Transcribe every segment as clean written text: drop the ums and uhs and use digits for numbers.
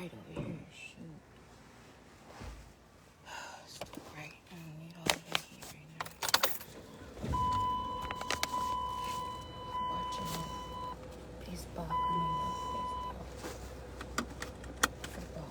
bright over here. Shoot. It's too bright. I don't need all of that heat right now. Watching baseball. Football.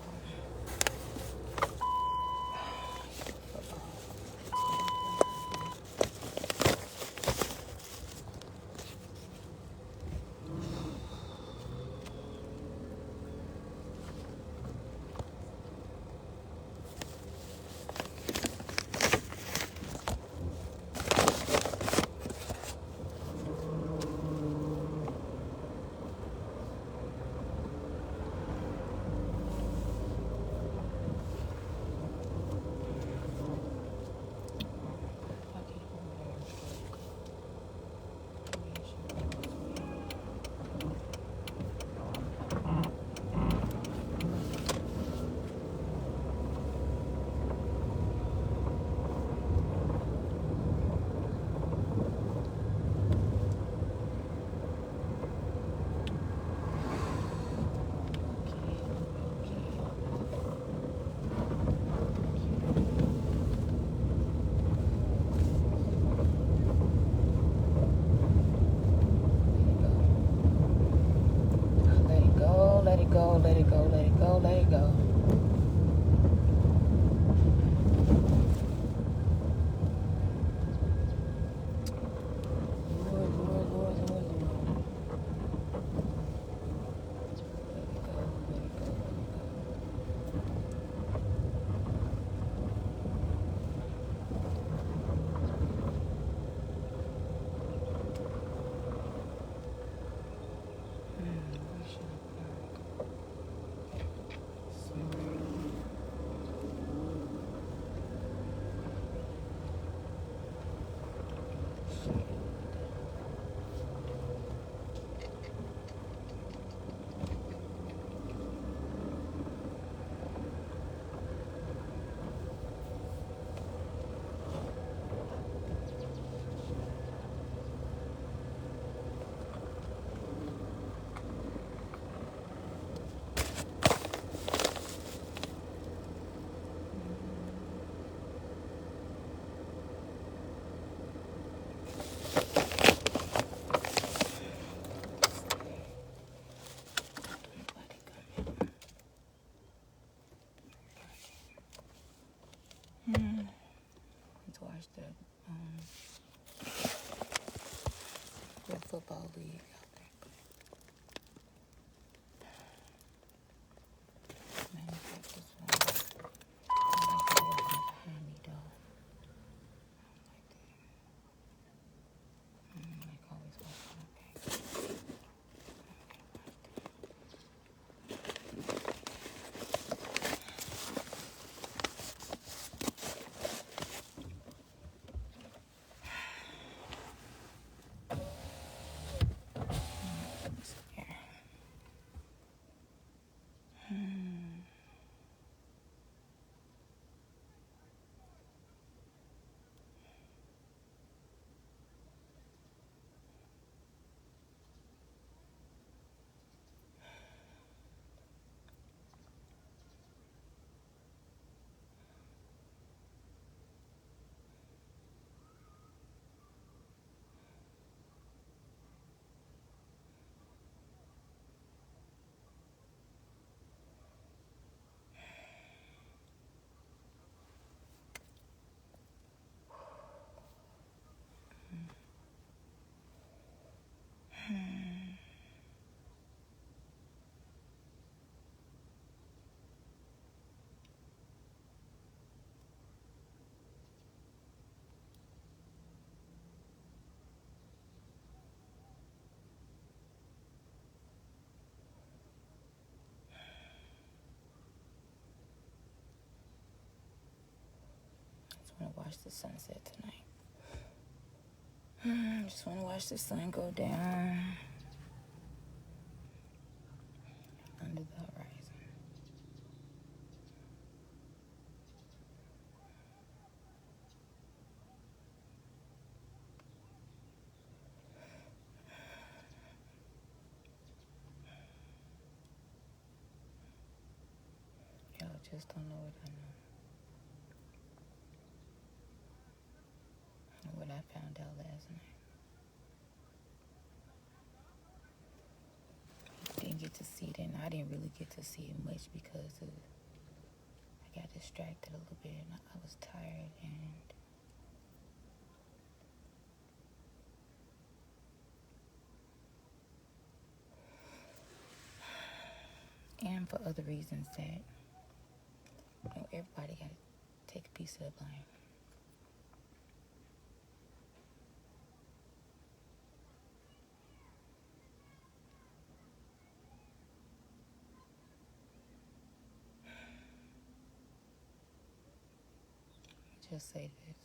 Let it go, let it go, let it go, let it go. Let's watch the football league out there. Man, this one. I like the one behind me though. I like always watching the back. I want to watch the sunset tonight. Just want to watch the sun go down under the horizon. Y'all just don't know what I know. And what I found out last night. Didn't get to see it, and I didn't really get to see it much because I got distracted a little bit, and I was tired, and for other reasons that everybody got to take a piece of the blame. Just say this.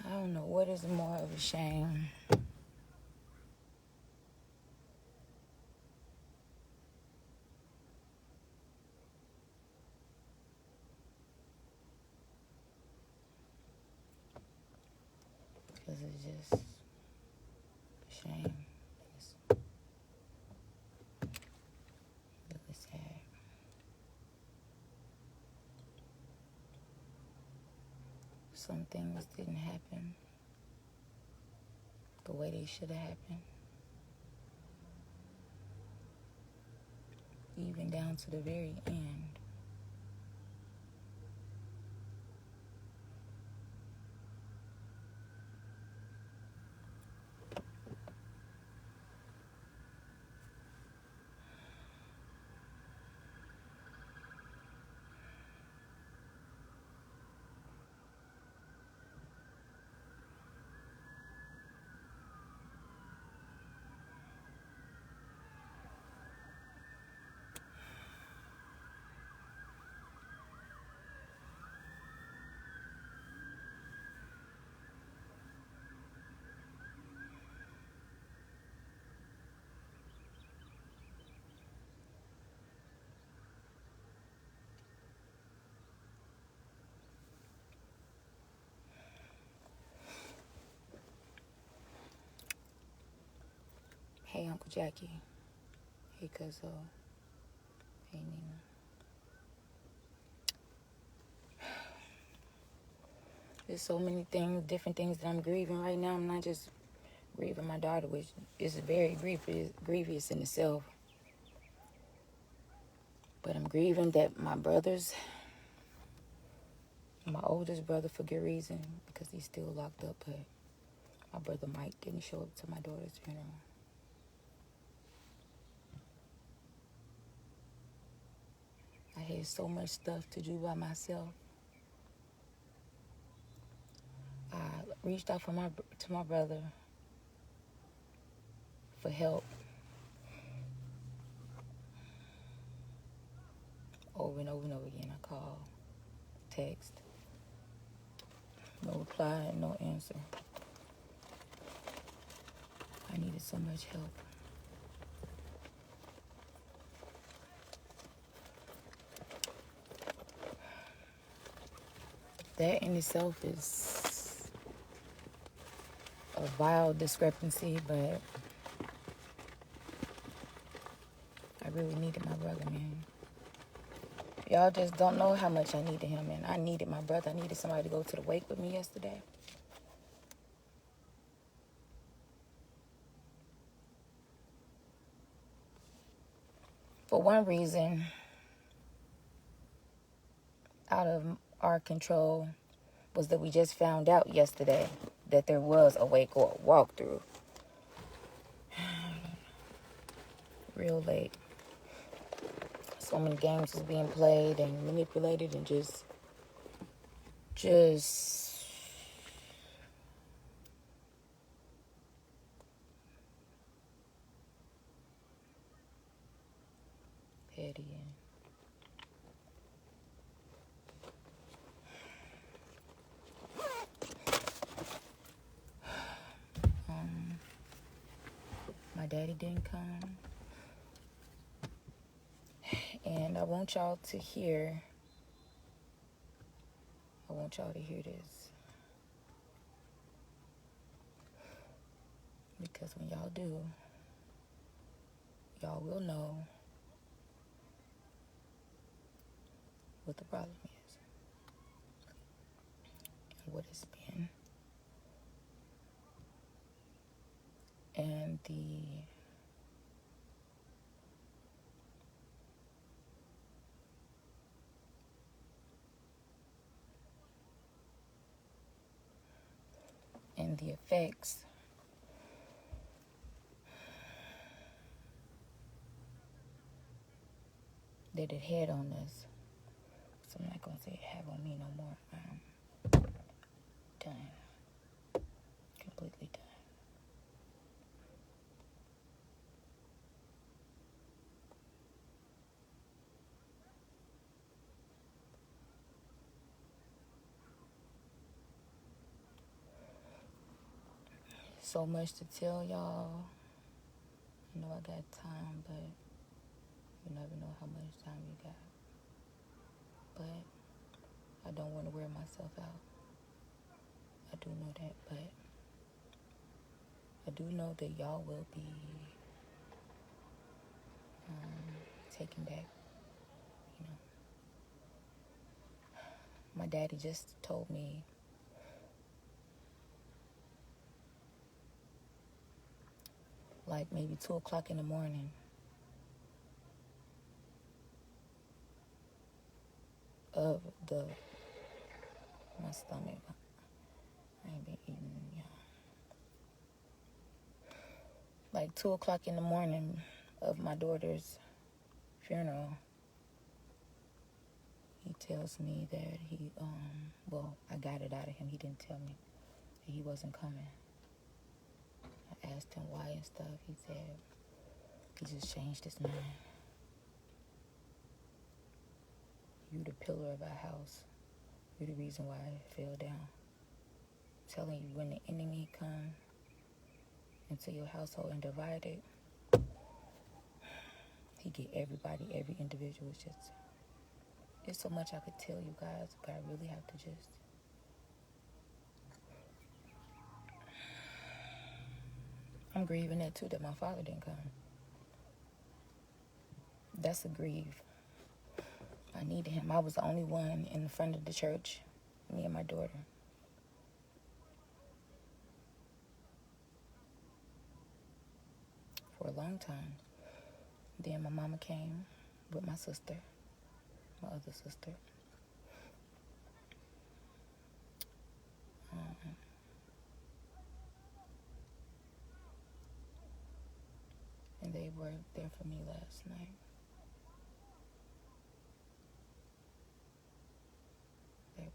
I don't know what is more of a shame. Because it's just a shame. It's really sad. Some things didn't happen the way they should have happened. Even down to the very end. Hey, Uncle Jackie. Hey, Cuzzo. Hey, Nina. There's so many things, different things that I'm grieving right now. I'm not just grieving my daughter, which is very grievous in itself. But I'm grieving that my oldest brother, for good reason, because he's still locked up, but my brother Mike didn't show up to my daughter's funeral. I had so much stuff to do by myself. I reached out to my brother for help over and over and over again. I called, text, no reply, no answer. I needed so much help. That in itself is a vile discrepancy, but I really needed my brother, man. Y'all just don't know how much I needed him, and I needed my brother. I needed somebody to go to the wake with me yesterday. For one reason, out of our control, was that we just found out yesterday that there was a wake or a walkthrough. Real late. So many games was being played and manipulated and just petty. My daddy didn't come. And I want y'all to hear this. Because when y'all do, y'all will know what the problem is and what it's been. And the effects that it had on us. So I'm not going to say it had on me no more. Done. Completely done. So much to tell y'all. I know I got time, but you never know how much time you got. But I don't want to wear myself out. I do know that, but I do know that y'all will be taken back. You know, my daddy just told me like maybe 2 o'clock in the morning of my stomach. I ain't been eating, like 2 o'clock in the morning of my daughter's funeral. He tells me that I got it out of him. He didn't tell me that he wasn't coming. I asked him why and stuff. He said he just changed his mind. You the pillar of our house. You're the reason why it fell down. I'm telling you, when the enemy come into your household and divide it, he get everybody, every individual. It's so much I could tell you guys, but I really have to just I'm grieving that too, that my father didn't come. That's a grief. I needed him. I was the only one in the front of the church, me and my daughter. For a long time. Then my mama came with my sister, my other sister. And they were there for me last night. They were.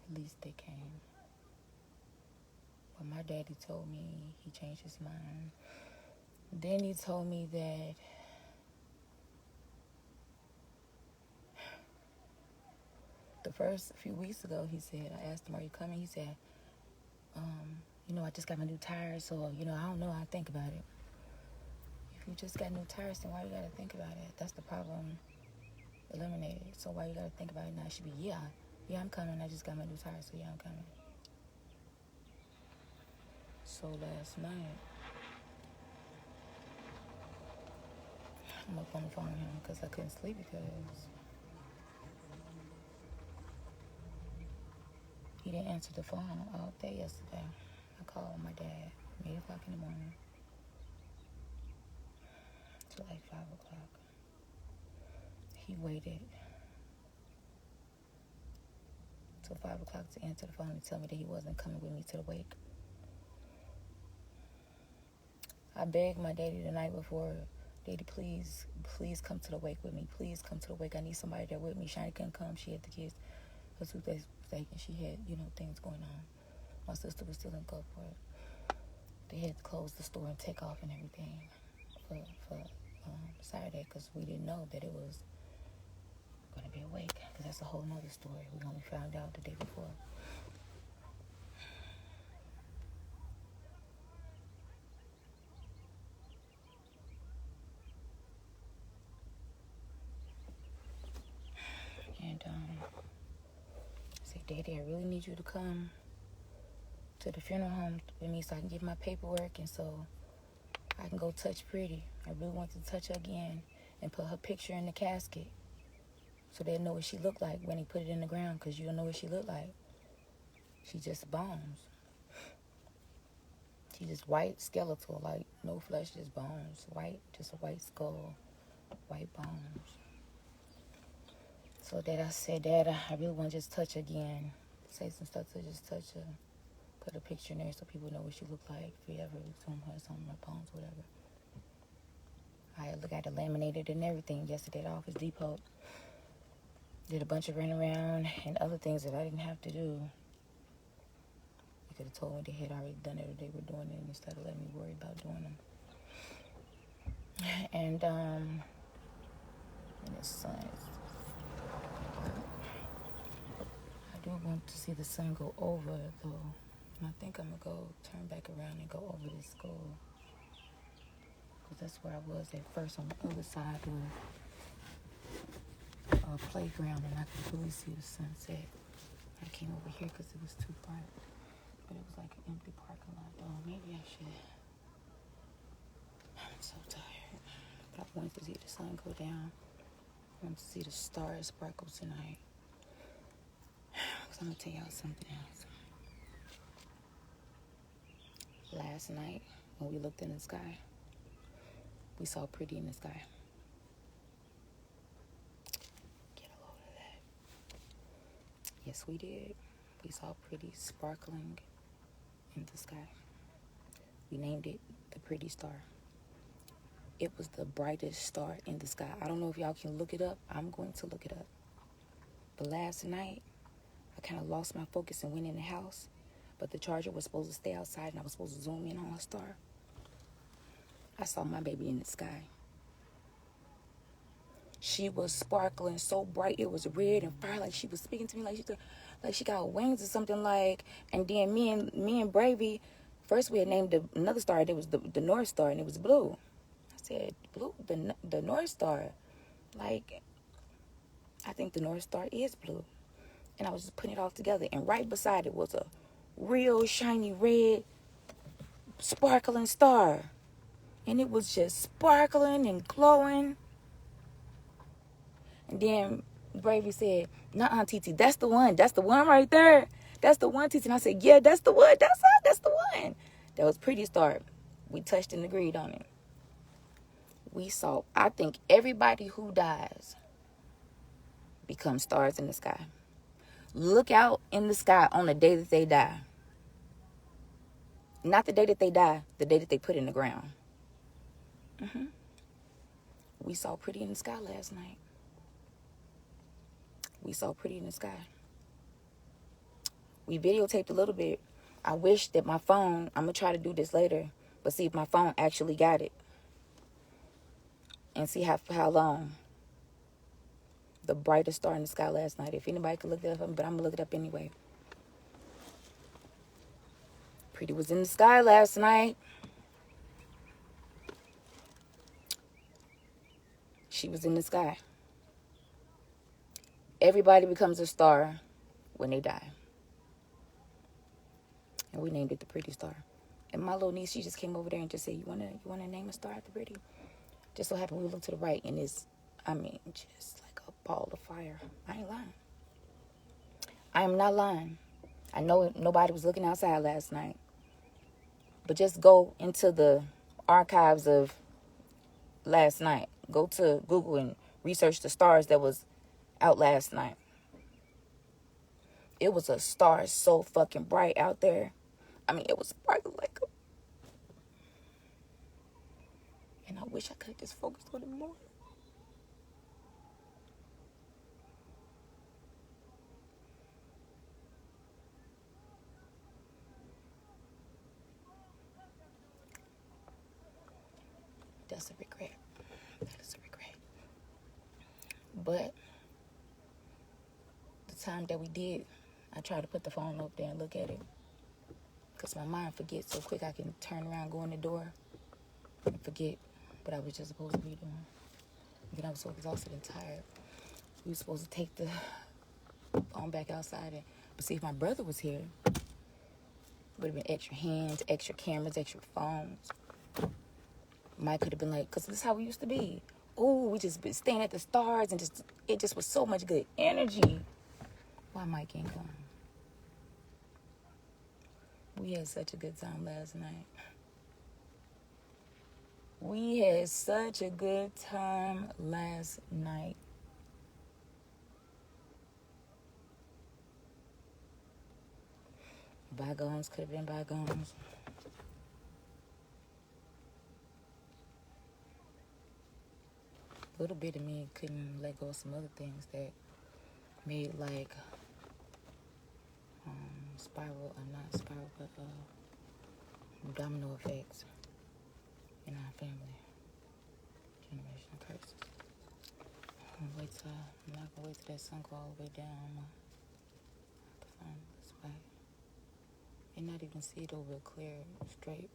At least they came. But my daddy told me he changed his mind. Then he told me that the first few weeks ago, he said, I asked him, are you coming? He said, I just got my new tires, so, I don't know. I think about it. If you just got new tires, then why you gotta think about it? That's the problem eliminated. So why you gotta think about it now? It should be, yeah, I'm coming. I just got my new tires, so yeah, I'm coming. So last night, I'm up on the phone with him because I couldn't sleep because he didn't answer the phone all day yesterday. I called my dad 8 o'clock in the morning till like 5 o'clock. He waited till 5 o'clock to answer the phone and tell me that he wasn't coming with me to the wake. I begged my daddy the night before, Daddy, please come to the wake with me. Please come to the wake. I need somebody there with me. Shiny couldn't come. She had the kids. Her toothpaste was taken. She had, things going on. My sister was still in Gulfport. They had to close the store and take off and everything for Saturday because we didn't know that it was going to be a wake because that's a whole nother story. We only found out the day before. And I said, Daddy, I really need you to come to the funeral home with me so I can get my paperwork and so I can go touch Pretty. I really want to touch her again and put her picture in the casket so they'll know what she looked like when they put it in the ground because you don't know what she looked like. She just bones. She just white skeletal, like no flesh, just bones. White, just a white skull, white bones. So Dad, I said, Dad, I really want to just touch her again. Say some stuff to just touch her. Put a picture in there so people know what she looked like. If you ever zoom her, some of her bones, whatever. I got it laminated and everything yesterday at Office Depot. Did a bunch of running around and other things that I didn't have to do. You could have told me they had already done it or they were doing it instead of letting me worry about doing them. And the sun is... I do want to see the sun go over, though. And I think I'm going to go turn back around and go over this school. Because that's where I was at first, on the other side of a playground, and I could really see the sunset. I came over here because it was too bright. But it was like an empty parking lot, though. Maybe I should. I'm so tired. But I wanted to see the sun go down. I want to see the stars sparkle tonight. Because I'm going to tell y'all something else. Last night, when we looked in the sky, we saw Pretty in the sky. Get a load of that. Yes, we did. We saw Pretty sparkling in the sky. We named it the Pretty Star. It was the brightest star in the sky. I don't know if y'all can look it up. I'm going to look it up. But last night, I kind of lost my focus and went in the house. But the charger was supposed to stay outside and I was supposed to zoom in on a star. I saw my baby in the sky. She was sparkling so bright. It was red and fire. Like she was speaking to me like she got wings or something like. And then me and Bravey, first we had named another star. It was the North Star and it was blue. I said, blue, the North Star. Like, I think the North Star is blue. And I was just putting it all together. And right beside it was a real shiny red sparkling star. And it was just sparkling and glowing. And then Bravey said, "Nuh-uh, TT, that's the one. That's the one right there. That's the one, TT." And I said, "Yeah, that's the one. That's the one." That was Pretty Star. We touched and agreed on it. We saw, I think everybody who dies becomes stars in the sky. Look out in the sky on the day that they die. Not the day that they die, the day that they put in the ground. We saw Pretty in the sky last night. We saw Pretty in the sky. We videotaped a little bit. I wish that my phone, I'm going to try to do this later, but see if my phone actually got it. And see how long. The brightest star in the sky last night. If anybody could look that up, but I'm going to look it up anyway. Pretty was in the sky last night. She was in the sky. Everybody becomes a star when they die. And we named it the Pretty Star. And my little niece, she just came over there and just said, you wanna name a star after Pretty? Just so happened we looked to the right and it's, just like a ball of fire. I ain't lying. I am not lying. I know nobody was looking outside last night. But just go into the archives of last night. Go to Google and research the stars that was out last night. It was a star so fucking bright out there. It was sparkling like a... And I wish I could have just focused on it more. That's a regret. That is a regret. But the time that we did, I tried to put the phone up there and look at it. Because my mind forgets so quick I can turn around, go in the door, and forget what I was just supposed to be doing. Then I was so exhausted and tired. We were supposed to take the phone back outside. But see, if my brother was here, it would have been extra hands, extra cameras, extra phones. Mike could have been like, because this is how we used to be. Oh, we just been staring at the stars and it just was so much good energy. Why Mike ain't come? We had such a good time last night. We had such a good time last night. Bygones could have been bygones. A little bit of me couldn't let go of some other things that made like domino effects in our family. Generational curses. I'm not gonna wait till that sun go all the way down. I have to find this way. And not even see it over clear, straight.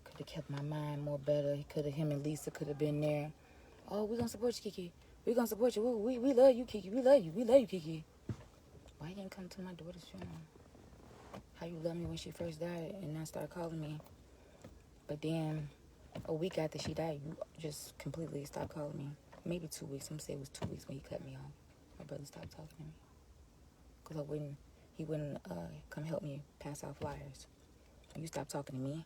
Could have kept my mind more better. Him and Lisa could have been there. Oh, we're gonna support you, Kiki. We're gonna support you. We love you, Kiki. We love you. We love you, Kiki. Why you didn't come to my daughter's funeral? How you loved me when she first died and now start calling me. But then a week after she died, you just completely stopped calling me. Maybe 2 weeks. I'm gonna say it was 2 weeks when he cut me off. My brother stopped talking to me. Because he wouldn't come help me pass out flyers. You stopped talking to me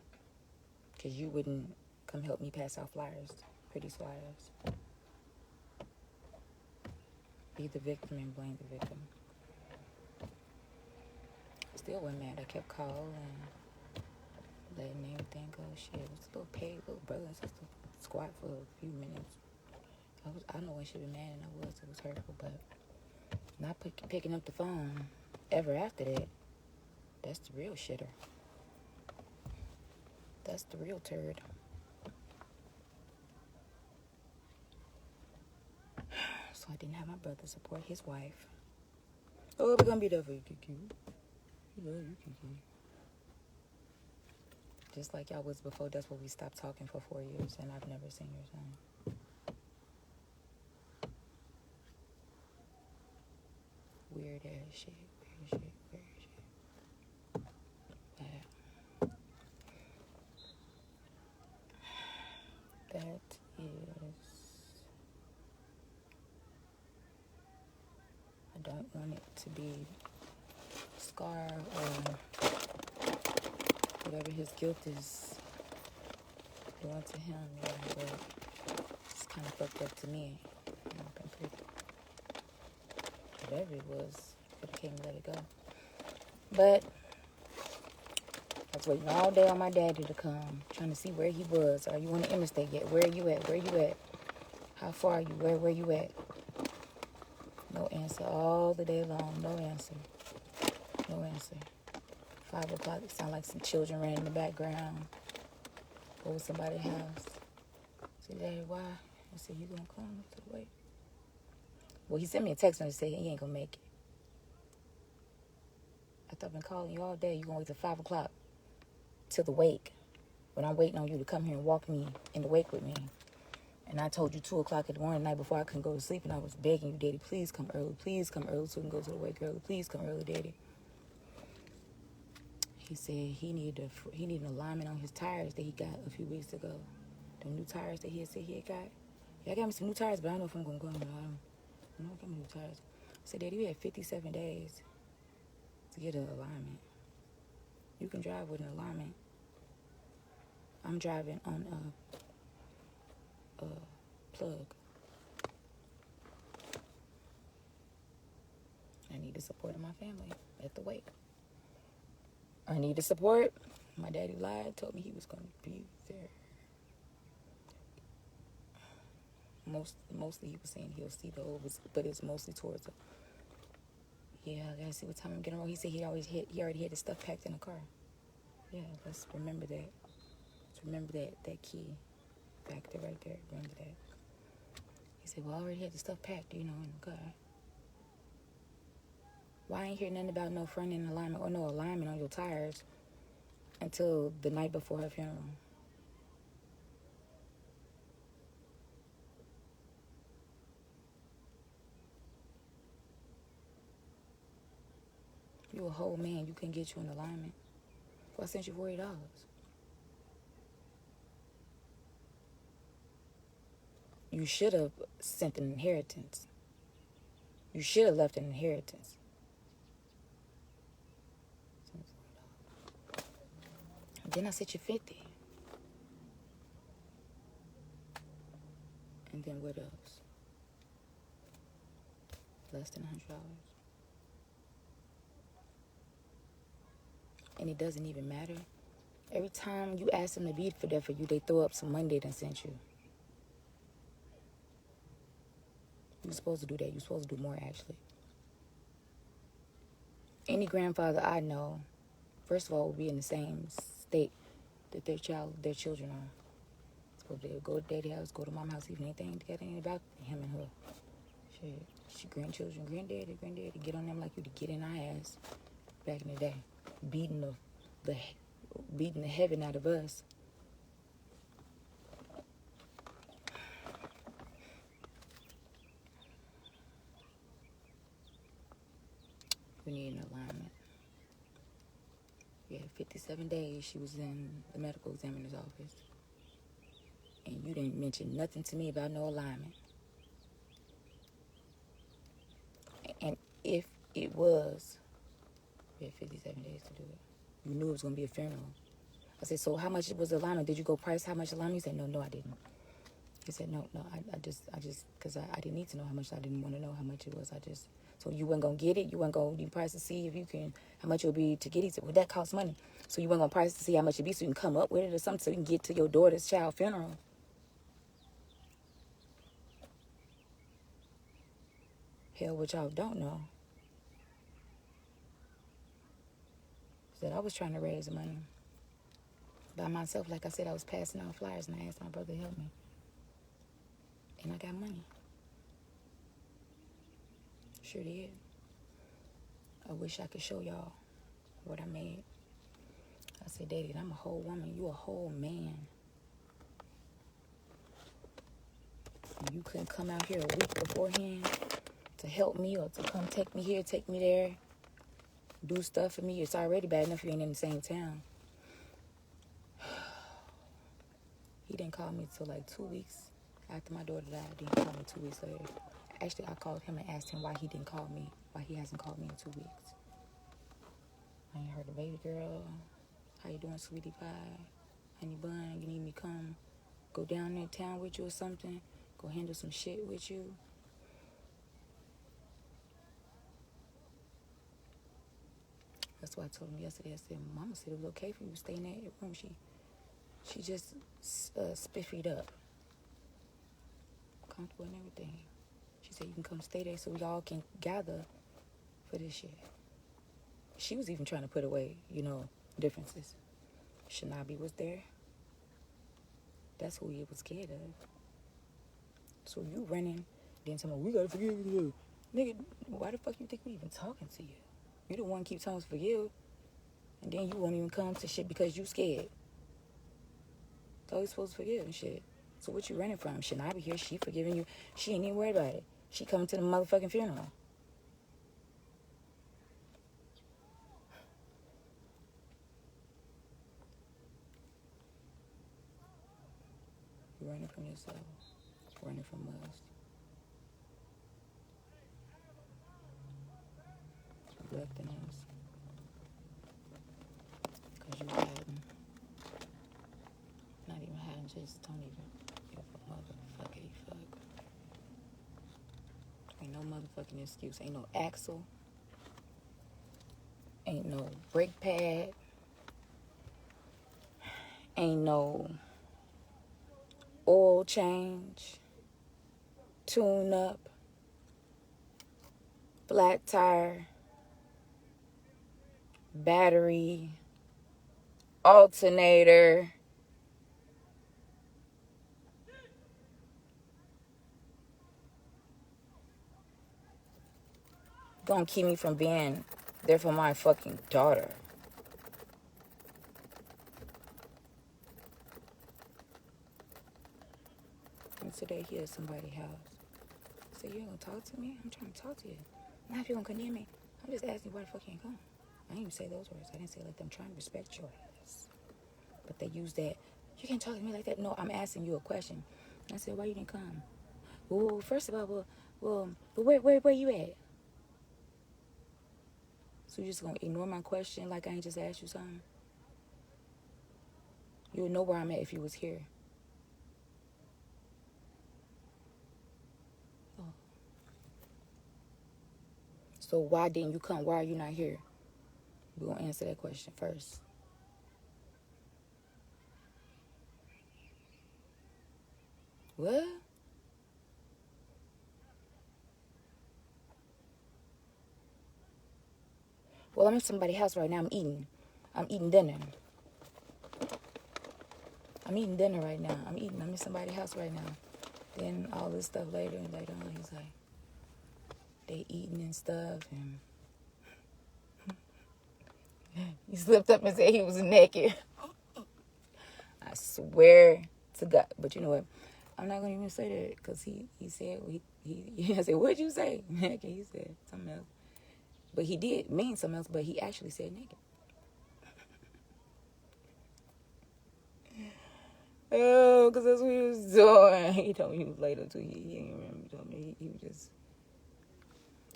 because you wouldn't come help me pass out flyers, pretty flyers. Be the victim and blame the victim. Still wasn't mad. I kept calling, letting everything go. Shit, it was a little paid little brother and sister squat for a few minutes. I know when she was mad and it was hurtful, but not picking up the phone ever after that. That's the real shitter. That's the real turd. So I didn't have my brother support his wife. Oh, we're gonna be there for you, Kiki. We love you, Kiki. Just like y'all was before, that's why we stopped talking for 4 years, and I've never seen your son. Weird ass shit. That is... I don't want it to be Scar or whatever his guilt is doing to him, but it's kind of fucked up to me. Whatever it was, could have came and let it go. But I was waiting all day on my daddy to come, trying to see where he was. Are you on the interstate yet? Where are you at? Where you at? How far are you? Where you at? No answer all the day long. No answer. 5 o'clock, it sounded like some children ran in the background. Over somebody's house. I said, Daddy, why? I said, you gonna come to the wake? Well, he sent me a text message saying he ain't gonna make it. After I've been calling you all day, you gonna wait till 5 o'clock till the wake when I'm waiting on you to come here and walk me in the wake with me. And I told you 2 o'clock in the morning, the night before I couldn't go to sleep, and I was begging you, Daddy, please come early. Please come early so we can go to the wake early. Please come early, Daddy. He said he needed an alignment on his tires that he got a few weeks ago. The new tires that he had said he had got. Yeah, I got me some new tires, but I don't know if I'm going to go. I don't got me new tires. I said, Daddy, you had 57 days to get an alignment. You can drive with an alignment. I'm driving on a plug. I need the support of my family at the wake. I need the support. My daddy lied, told me he was going to be there. Mostly he was saying he'll see the overs, but it's mostly towards the, yeah, I gotta see what time I'm getting on. He said he already had his stuff packed in the car. Yeah, let's remember that. Let's remember that key factor right there. Remember that. He said, well, I already had the stuff packed, in the car. Why I ain't hear nothing about no front end alignment or no alignment on your tires until the night before her funeral? You a whole man. You can get you an alignment. So I sent you $40. You should have sent an inheritance. You should have left an inheritance. And then I sent you 50. And then what else? Less than $100. And it doesn't even matter. Every time you ask them to be there for you, they throw up some money they done sent you. You're supposed to do that. You're supposed to do more, actually. Any grandfather I know, first of all, will be in the same state that their children are. Supposed to go to daddy's house, go to mom's house, even anything together, ain't about him and her. Shit, she grandchildren, granddaddy, get on them like you to get in our ass back in the day, beating the heaven out of us. We need an alignment. Yeah, 57 days she was in the medical examiner's office. And you didn't mention nothing to me about no alignment. And if it was, we had 57 days to do it. You knew it was going to be a funeral. I said, so how much was the alignment? Did you go price how much alignment? He said, no, I didn't. He said, no, I just, because I didn't need to know how much. I didn't want to know how much it was. So you weren't going to get it? You weren't going to price to see if you can, how much it would be to get it? He said, well, that costs money. So you weren't going to price to see how much it'd be so you can come up with it or something so you can get to your daughter's child funeral. Hell, what y'all don't know is that I was trying to raise money by myself. Like I said, I was passing out flyers and I asked my brother to help me. And I got money. Sure did. I wish I could show y'all what I made. I said, Daddy, I'm a whole woman. You a whole man. And you couldn't come out here a week beforehand to help me or to come take me here, take me there, do stuff for me. It's already bad enough you ain't in the same town. He didn't call me till like 2 weeks after my daughter died. He didn't call me 2 weeks later. Actually, I called him and asked him why he didn't call me, why he hasn't called me in 2 weeks. I ain't heard a baby girl. How you doing, sweetie pie? Honey bun, you need me to come go down there town with you or something? Go handle some shit with you? That's why I told him yesterday. I said, Mama said it was okay for you to stay in that room. She just spiffied up. Comfortable and everything. She said, you can come stay there so we all can gather for this shit. She was even trying to put away, differences. Shanabi was there. That's who he was scared of. So you running, then someone, we gotta forgive you. Nigga, why the fuck you think we even talking to you? You the one keep telling us forgive, and then you won't even come to shit because you scared. So you supposed to forgive and shit. So what you running from? Shanabi here, she forgiving you. She ain't even worried about it. She coming to the motherfucking funeral. You running from yourself. Running from us. Neglecting us. Because you hiding. Not even hiding, just don't even give a motherfucking fuck. Ain't no motherfucking excuse. Ain't no axle. Ain't no brake pad. Ain't no oil change. Tune up. Flat tire. Battery. Alternator. Gonna keep me from being there for my fucking daughter. And today he at somebody's house. So you ain't gonna talk to me? I'm trying to talk to you. Not if you gonna condemn me. I'm just asking you why the fuck you ain't come. I didn't even say those words. I didn't say like them trying to respect your ass. But they use that. You can't talk to me like that. No, I'm asking you a question. I said, why you didn't come? Well, first of all, where you at? So you just gonna ignore my question like I ain't just asked you something? You would know where I'm at if you was here. Oh. So why didn't you come? Why are you not here? We're gonna answer that question first. What? Well, I'm at somebody's house right now. I'm eating dinner. I'm eating dinner right now. I'm at somebody's house right now. Then all this stuff later on, he's like, they eating and stuff, and he slipped up and said he was naked. I swear to God. But you know what? I'm not gonna even say that because he said I said, what'd you say? Naked. He said something else. But he did mean something else, but he actually said naked. Oh, because that's what he was doing. He told me he was later too. He didn't remember. He told me he was just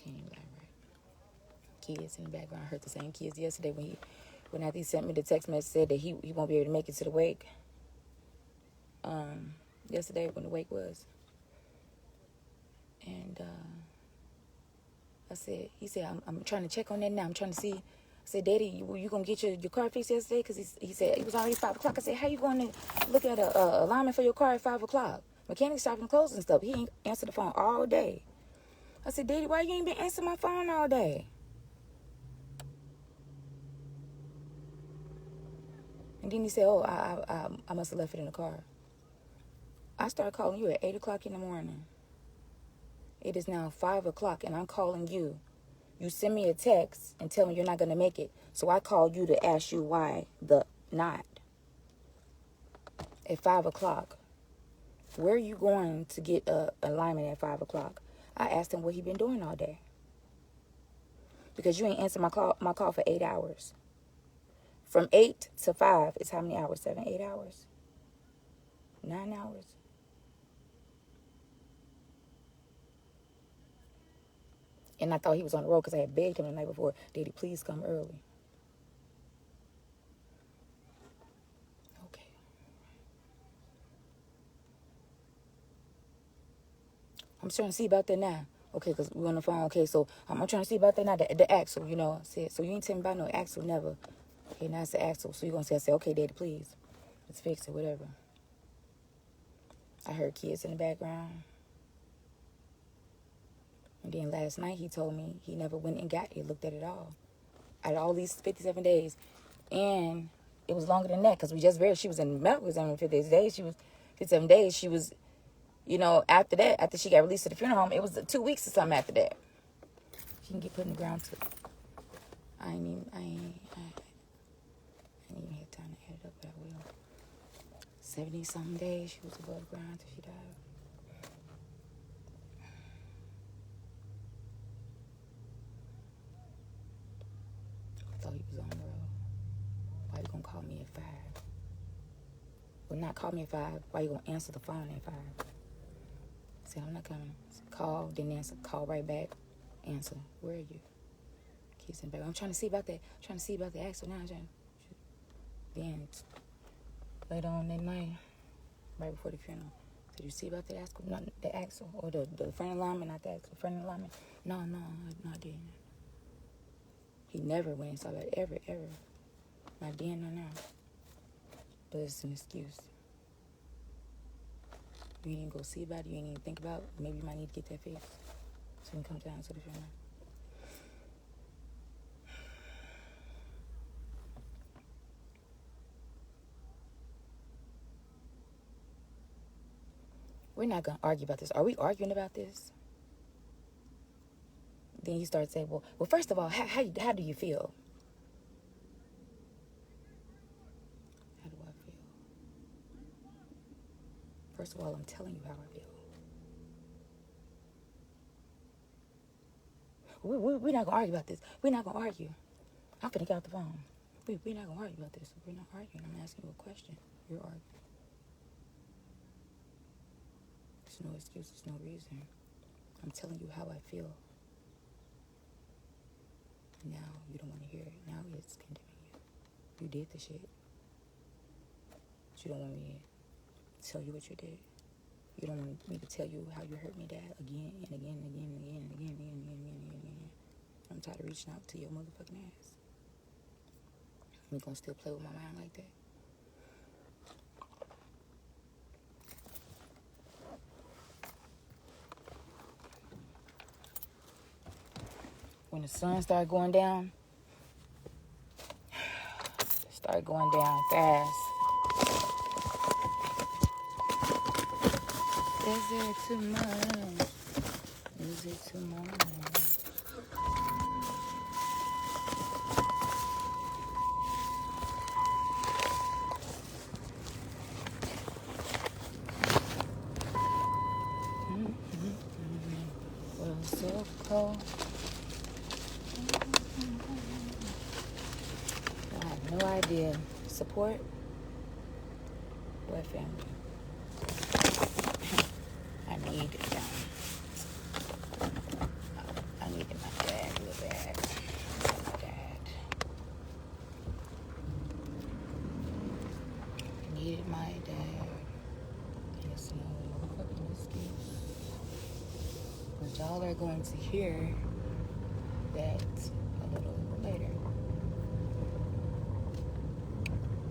can't even lie right. Kids in the background. I heard the same kids yesterday when after he sent me the text message said that he won't be able to make it to the wake. Yesterday when the wake was. And he said, I'm trying to check on that now. I'm trying to see. I said, Daddy, you going to get your car fixed yesterday? Because he said it was already 5 o'clock. I said, how you going to look at a alignment for your car at 5 o'clock? Mechanics stopping closing and stuff. He ain't answered the phone all day. I said, Daddy, why you ain't been answering my phone all day? And then he said, oh, I must have left it in the car. I started calling you at 8 o'clock in the morning. It is now 5 o'clock, and I'm calling you. You send me a text and tell me you're not going to make it. So I called you to ask you why the not. At 5 o'clock. Where are you going to get a alignment at 5 o'clock? I asked him what he been doing all day. Because you ain't answered my call for 8 hours. From 8 to 5 is how many hours? 7, 8 hours? 9 hours? And I thought he was on the road because I had begged him the night before, Daddy, please come early. Okay. I'm trying to see about that now. Okay, because we're on the phone. Okay, so I'm trying to see about that now. The axle, I said, so you ain't telling me about no axle, never. Okay, now it's the axle. So you're going to say, okay, Daddy, please. Let's fix it, whatever. I heard kids in the background. And then last night he told me he never went and looked at it all. out of all these 57 days. And it was longer than that because we just read she was in medical exam 58 days. She was 57 days. She was, after that, after she got released to the funeral home, it was 2 weeks or something after that. She can get put in the ground too. I ain't even had time to add it up, but I will. 70-something days she was above ground until she died. I thought he was on the road. Why you gonna call me at 5? Well, not call me at 5. Why you gonna answer the phone at 5? Say, I'm not coming. Call, didn't answer. Call right back. Answer. Where are you? Keep saying, baby, I'm trying to see about that. I'm trying to see about the accident now. Then, later on that night, right before the funeral, did you see about the axle? Not the axle. Or the front alignment, not the axle. Front alignment. No, I didn't. He never went and saw that. Ever. Not then, no now. But it's an excuse. You ain't even go see about it. You ain't even think about it. Maybe you might need to get that fixed. So you can come down to the funeral. We're not going to argue about this. Are we arguing about this? Then you start saying, well, first of all, how do you feel? How do I feel? First of all, I'm telling you how I feel. We're not going to argue about this. We're not going to argue. I'm finna get off the phone. We're not going to argue about this. We're not arguing. I'm asking you a question. You're arguing. There's no excuse. There's no reason. I'm telling you how I feel. Now you don't want to hear it. Now it's condemning you. You did the shit. But you don't want me to tell you what you did. You don't want me to tell you how you hurt me, Dad, again and again and again and again and again and again and again and again and again. I'm tired of reaching out to your motherfucking ass. You gonna still play with my mind like that? When the sun started going down, it started going down fast. Is it too much? Is it too much? Well, so cold. I have no idea. Support? What family? I need them. I needed my dad real bad. My dad. I needed my dad. And it's no fucking excuse. But y'all are going to hear that a little later.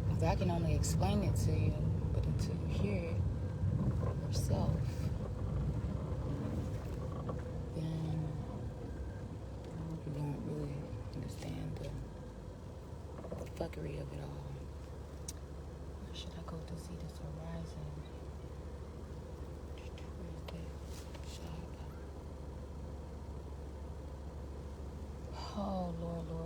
Because I can only explain it to you, but until you hear it yourself, then you don't really understand the fuckery of it all. Or should I go to see this horizon? Where's that shop? Oh, Lord. Lord.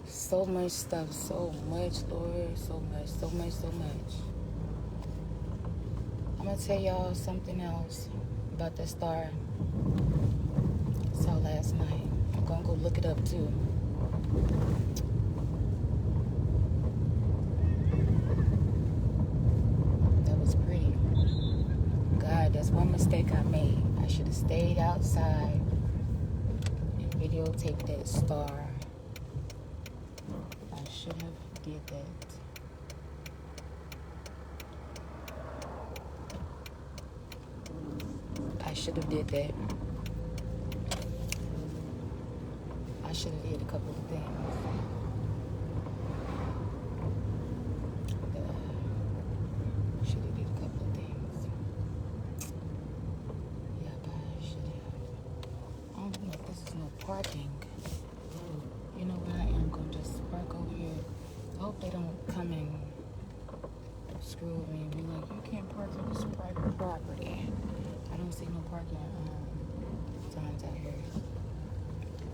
So much stuff, so much, Lord, so much. I'm gonna tell y'all something else about that star I saw last night. I'm gonna go look it up too. That was pretty. God, that's one mistake I made. I should have stayed outside and videotaped that star. I should have did that. I should have did that. I should have did a couple of things. Should have did a couple of things. parking. You know what? I am going to just park over here. I hope they don't come and screw with me and be like, you can't park on this private property. I don't see no parking signs out here.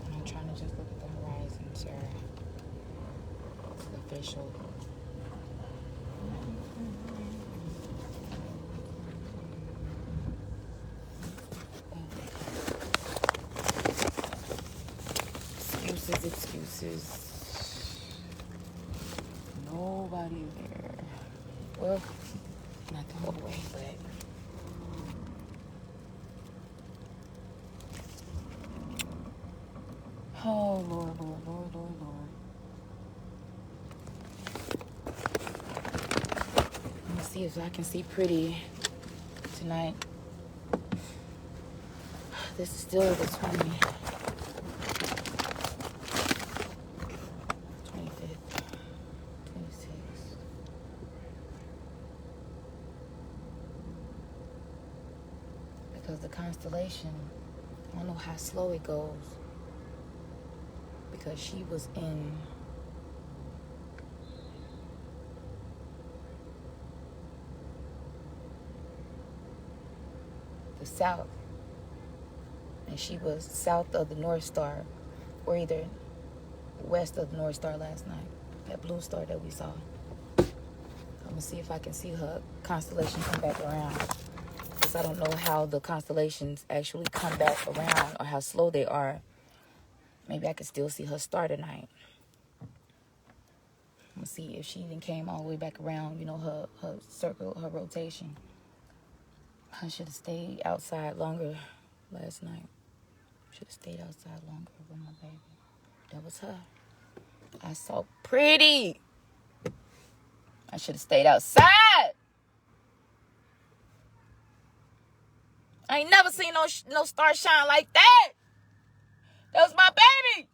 And I'm trying to just look at the horizon, sir. It's official. Excuses. Nobody there. Well, not the whole way, but oh Lord. Let me see if I can see pretty tonight. This is still the 25th, 26th. Because the constellation, I don't know how slow it goes. Because she was in the south. And she was south of the North Star, or either west of the North Star last night. That blue star that we saw. I'm gonna see if I can see her constellation come back around. Because I don't know how the constellations actually come back around or how slow they are. Maybe I can still see her star tonight. I'm gonna see if she even came all the way back around, you know, her circle, her rotation. I should have stayed outside longer last night. Should have stayed outside longer with my baby. That was her. I saw pretty. I should have stayed outside. I ain't never seen no star shine like that. That was my baby.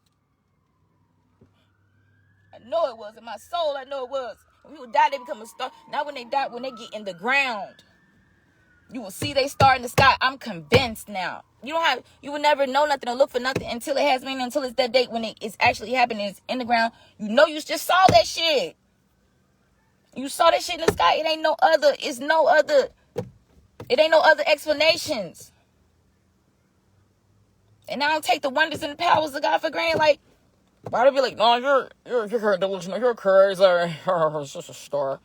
I know it was. In my soul, I know it was. When people die, they become a star. Now when they die, when they get in the ground, you will see they star in the sky. I'm convinced now. You will never know nothing or look for nothing until it has meaning, until it's that date when it's actually happening. It's in the ground. You know you just saw that shit. You saw that shit in the sky. It ain't no other explanations. And I don't take the wonders and the powers of God for granted. Like, why would be like, no, you're delusional, you're crazy. It's just a star.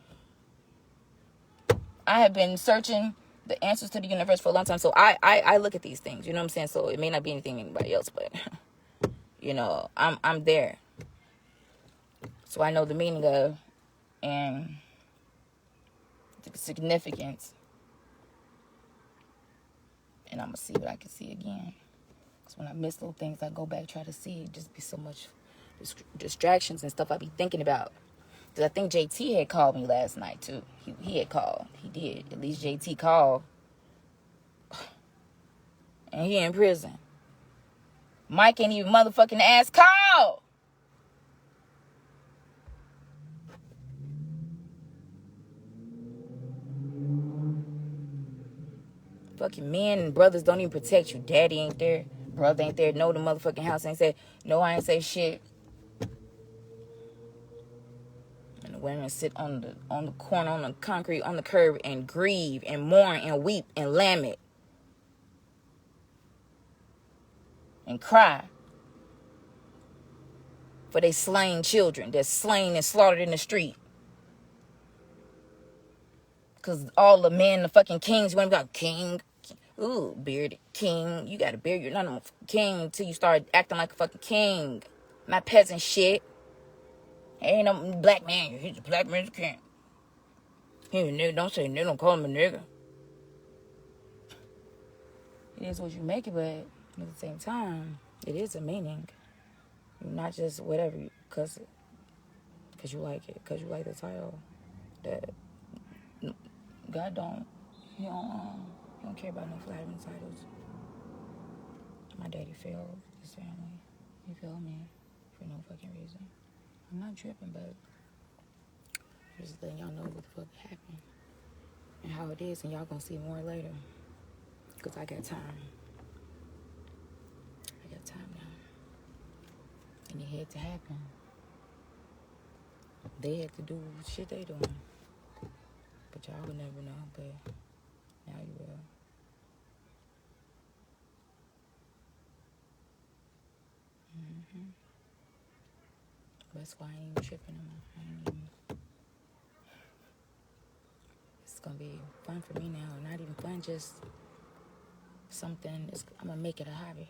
I have been searching the answers to the universe for a long time. So I look at these things, you know what I'm saying? So it may not be anything to anybody else, but you know, I'm there. So I know the meaning of and the significance. And I'm gonna see what I can see again. Because when I miss little things, I go back, try to see. It just be so much distractions and stuff I be thinking about. Because I think JT had called me last night, too. He had called. He did. At least JT called. And he in prison. Mike ain't even motherfucking ass call. Fucking men and brothers don't even protect you. Daddy ain't there. Brother ain't there. No, the motherfucking house ain't say. No, I ain't say shit. And the women sit on the corner, on the concrete, on the curb, and grieve and mourn and weep and lament and cry for they slain children that's slain and slaughtered in the street. Because all the men, the fucking kings, you want to be like, king? Ooh, bearded king. You got a beard. You're not a king until you start acting like a fucking king. Not peasant shit. Ain't no black man. He's a black man's king. He a nigga. Don't say nigga. Don't call him a nigga. It is what you make it, but at the same time, it is a meaning. Not just whatever, because you like it, because you like the title. That God he don't care about no flattering titles. My daddy failed his family. He failed me for no fucking reason. I'm not tripping, but just letting y'all know what the fuck happened and how it is, and y'all gonna see more later. Because I got time. I got time now. And it had to happen. They had to do shit they doing. But y'all would never know, but now you will. That's why I ain't even tripping anymore. It's gonna be fun for me now. Not even fun, just something. I'm gonna make it a hobby.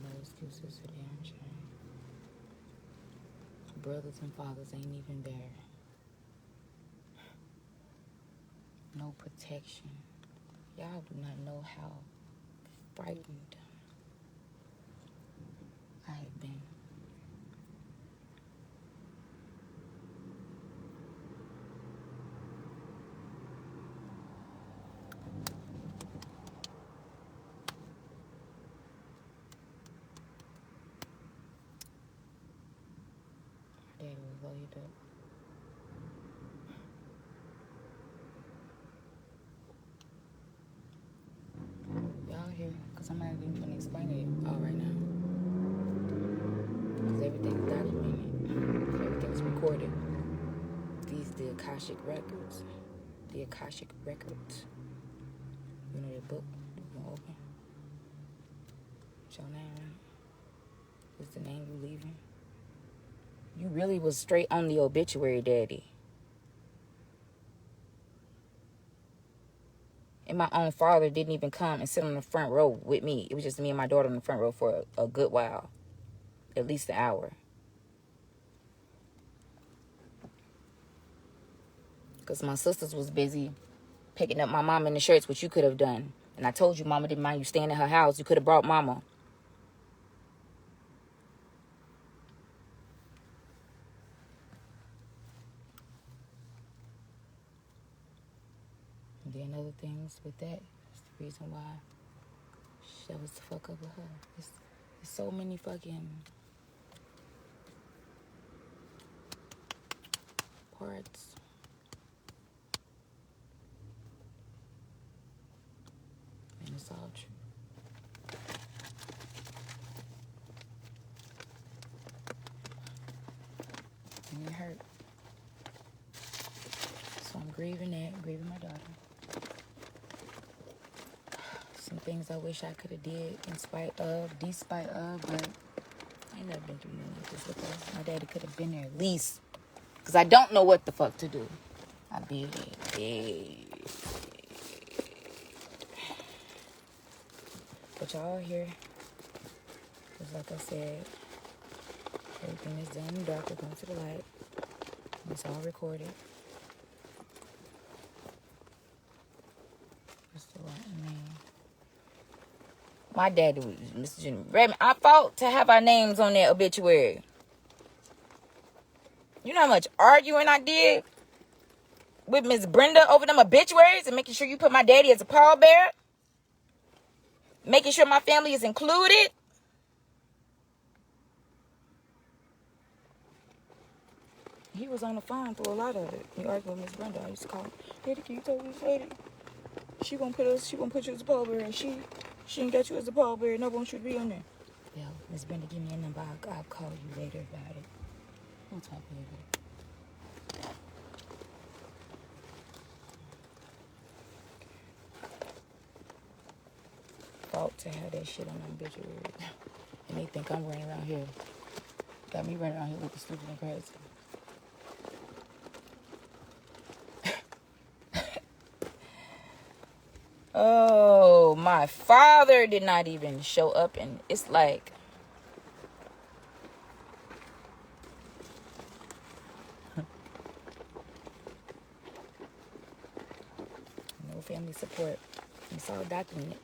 No excuses for damn shame. Brothers and fathers ain't even there. No protection. Y'all do not know how frightened I have been. My daddy was loaded up. Y'all here? Because I'm not even going to explain it all right now. Because everything's documented. Everything's recorded. The Akashic Records. The Akashic Records. You know that book you can open? It's your name, right? It's the name you leaving. You really was straight on the obituary, daddy. And my own father didn't even come and sit on the front row with me. It was just me and my daughter on the front row for a good while. At least an hour. Because my sisters was busy picking up my mom in the shirts, which you could have done. And I told you mama didn't mind you staying in her house. You could have brought mama. And then other things with that. That's the reason why that was the fuck up with her. It's so many fucking parts. And it's all true. And it hurt. So I'm grieving that, grieving my daughter. Some things I wish I could have did in spite of, despite of, but I ain't never been through nothing like this with her. My daddy could have been there at least. Because I don't know what the fuck to do. I be dead. But y'all here. Because like I said, everything is done in the dark. We're going to the light. It's all recorded. What's the right name? My daddy was Mr. Jimmy Redmond. I fought to have our names on that obituary. You know how much arguing I did with Miss Brenda over them obituaries and making sure you put my daddy as a pallbearer? Making sure my family is included? He was on the phone through a lot of it. He argued with Miss Brenda. I used to call her, Daddy, can you tell this lady? She won't put you as a pallbearer, and she ain't got you as a pallbearer, and I want you to be on there. Yeah, Miss Brenda, give me a number. I'll call you later about it. We'll talk later. Fought to have that shit on the obituary. And they think I'm running around here. Got me running around here looking stupid and crazy. Oh, my father did not even show up, and it's like no family support. It's all documented,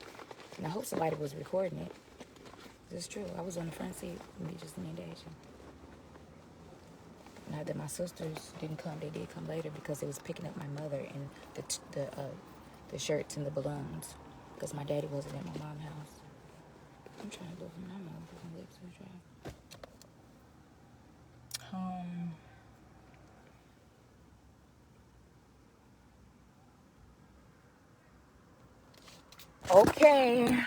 and I hope somebody was recording it. It's true. I was on the front seat. Me just me and Daisha. Now that my sisters didn't come, they did come later because they was picking up my mother and the shirts and the balloons because my daddy wasn't at my mom's house. I'm trying to look for my mom. Okay.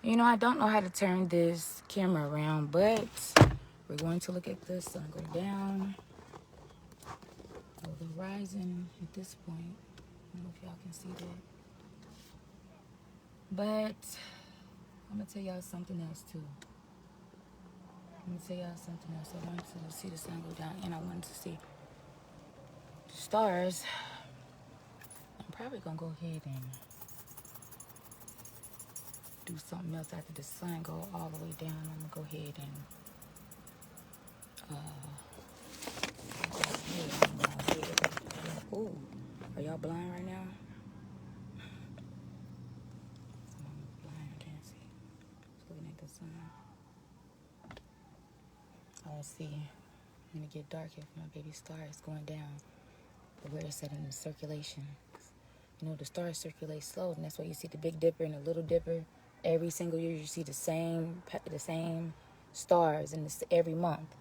You know, I don't know how to turn this camera around, but we're going to look at the sun go down over the horizon at this point. I don't know if y'all can see that. But I'm going to tell y'all something else, too. I wanted to see the sun go down, and I wanted to see the stars. I'm probably going to go ahead and do something else after the sun go all the way down. I'm going to go ahead and ooh, are y'all blind right now? I'm blind, I can't see. Just looking at the sun. I don't see. When it get dark, if my baby star is going down, but where it's at in the circulation. You know, the stars circulate slow, and that's why you see the Big Dipper and the Little Dipper. Every single year, you see the same stars, and every month.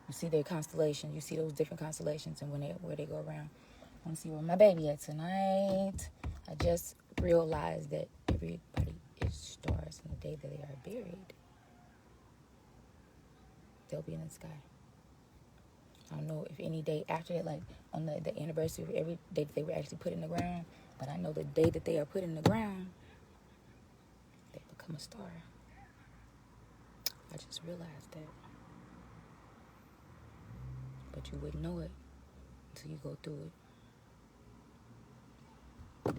You see their constellations. You see those different constellations and where they go around. I want to see where my baby at tonight. I just realized that everybody is stars on the day that they are buried. They'll be in the sky. I don't know if any day after that, like on the anniversary of every day that they were actually put in the ground, but I know the day that they are put in the ground, they become a star. I just realized that. But you wouldn't know it until you go through it.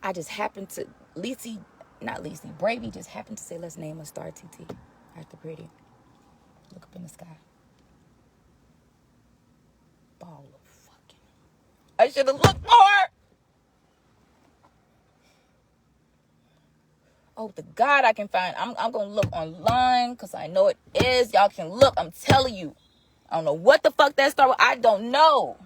I just happened to, Bravey just happened to say, let's name a star TT after Pretty. Look up in the sky. Ball of fucking. I should have looked more. Oh, the God I can find. I'm going to look online because I know it is. Y'all can look. I'm telling you. I don't know what the fuck that star was. I don't know.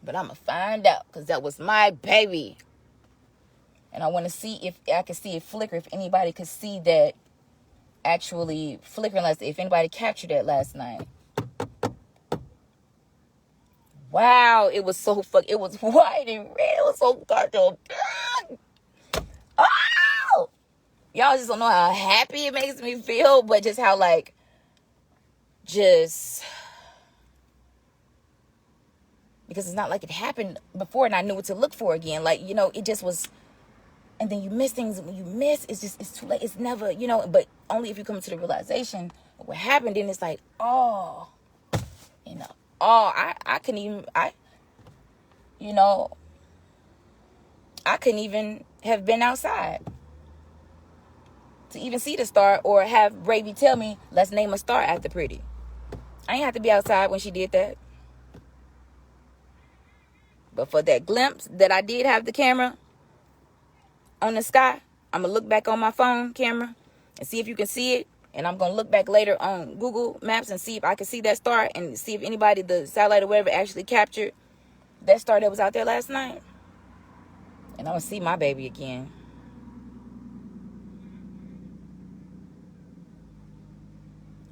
But I'm going to find out because that was my baby. And I want to see if I can see it flicker. If anybody could see that actually flickering. If anybody captured that last night. Wow, it was so it was white and red. It was so goddamn big. Oh! Y'all just don't know how happy it makes me feel, but just how because it's not like it happened before and I knew what to look for again. It just was, and then you miss things. When you miss, it's too late. It's never, but only if you come to the realization of what happened, then it's like, I couldn't even, I couldn't even have been outside to even see the star or have Bravey tell me, let's name a star after Pretty. I ain't have to be outside when she did that. But for that glimpse that I did have the camera on the sky, I'm going to look back on my phone camera and see if you can see it. And I'm going to look back later on Google Maps and see if I can see that star and see if anybody, the satellite or whatever, actually captured that star that was out there last night. And I'm going to see my baby again.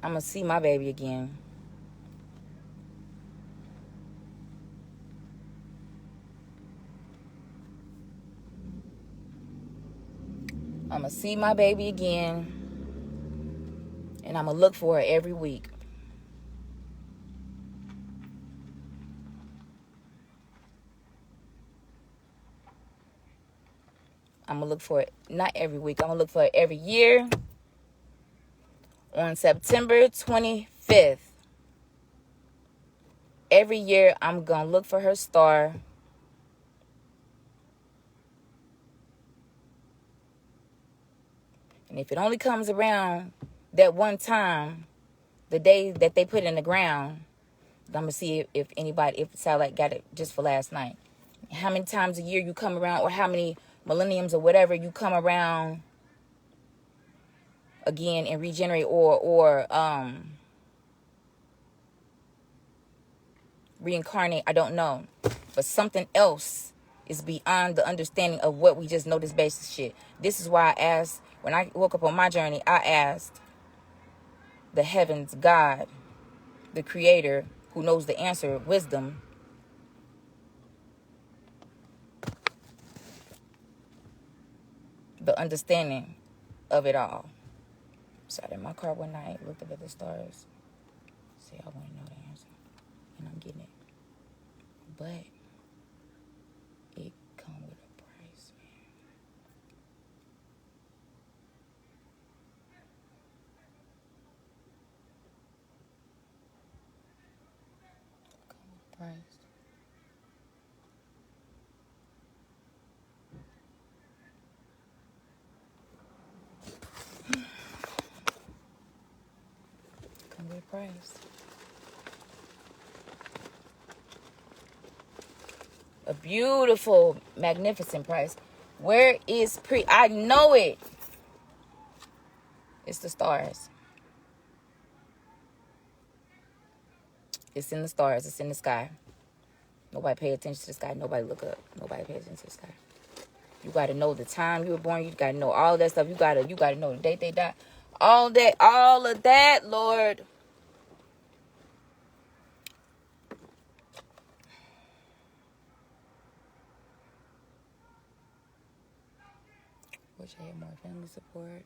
I'm going to see my baby again. I'm going to see my baby again. And I'm going to look for her every week. I'm going to look for it, not every week. I'm going to look for it every year. On September 25th. Every year, I'm going to look for her star. And if it only comes around that one time, the day that they put in the ground, I'm going to see if the satellite got it just for last night. How many times a year you come around, or how many millenniums or whatever you come around again and regenerate, or reincarnate, I don't know. But something else is beyond the understanding of what we just know, this basic shit. This is why I asked, when I woke up on my journey, I asked the heavens, God, the creator, who knows the answer, wisdom, the understanding of it all. Sat in my car one night, looked up at the stars, said, I want to know the answer. And I'm getting it. But it come with a price, man. Come with a price. Come with a price. A beautiful, magnificent price. Where is I know it. It's the stars. It's in the stars. It's in the sky. Nobody pay attention to the sky. Nobody look up. Nobody pay attention to the sky. You got to know the time you were born. You got to know all that stuff. You got to know the date they died. All of that, Lord. Wish I had more family support.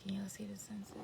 Can y'all see the sunset?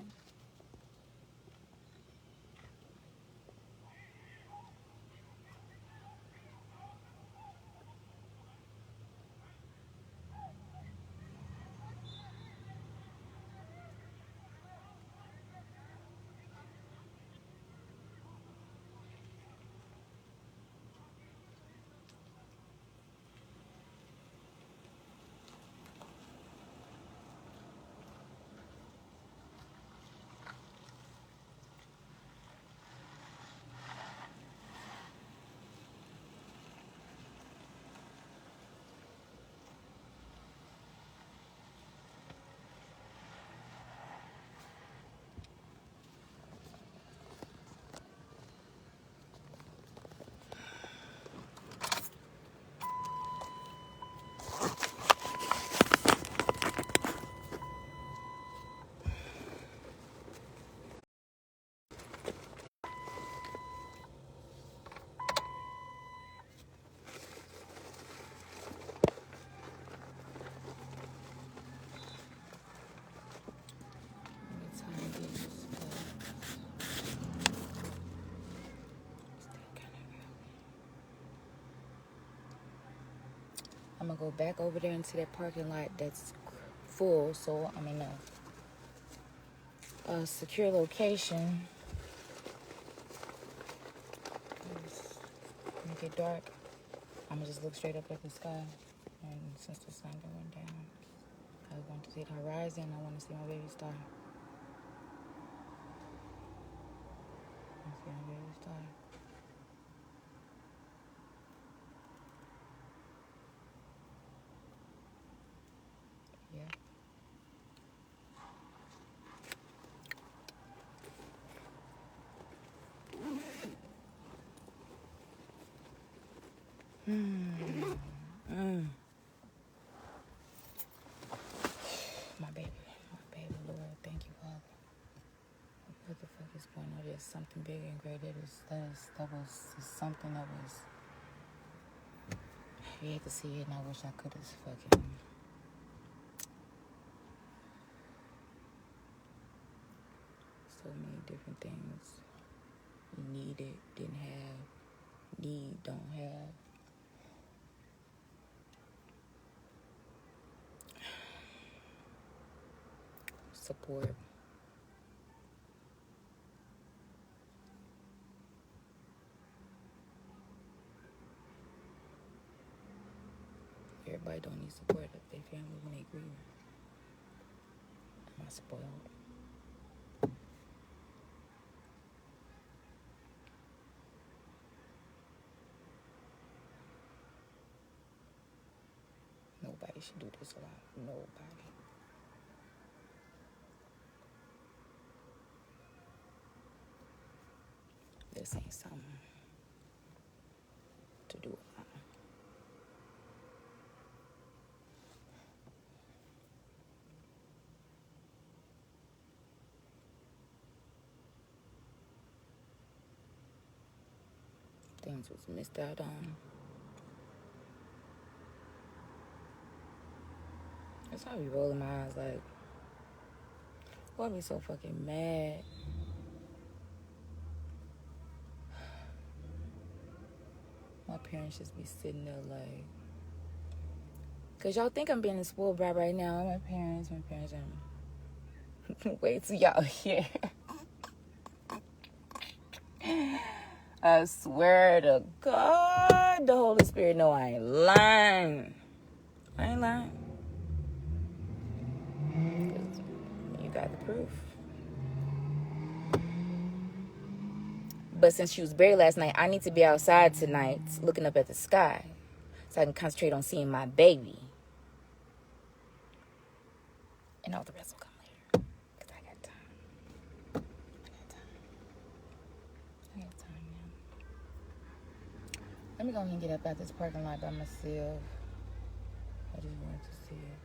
I'm gonna go back over there into that parking lot that's full, so I'm in a secure location. When it get dark, I'm gonna just look straight up at the sky, and since the sun going down, I want to see the horizon. I want to see my baby star. I see my baby star. Yeah. My baby, Lord, thank you, Father. What the fuck is going on? There's something big and great. That was something that was. You hate to see it, and I wish I could have fucking. So many different things. Needed, didn't have, need, don't have. Support. supportive of their family when they grieve. Am I spoiled? Nobody should do this alone. Nobody. This ain't something to do alone. Things was missed out on. That's how I be rolling my eyes like, why be so fucking mad? My parents just be sitting there like, cause y'all think I'm being spoiled brat right now. My parents wait till y'all hear. I swear to God, the Holy Spirit know I ain't lying. I ain't lying. You got the proof. But since she was buried last night, I need to be outside tonight looking up at the sky so I can concentrate on seeing my baby. And all the rest will come later. Because I got time. I got time, man. Let me go ahead and get up out this parking lot by myself. I just wanted to see it.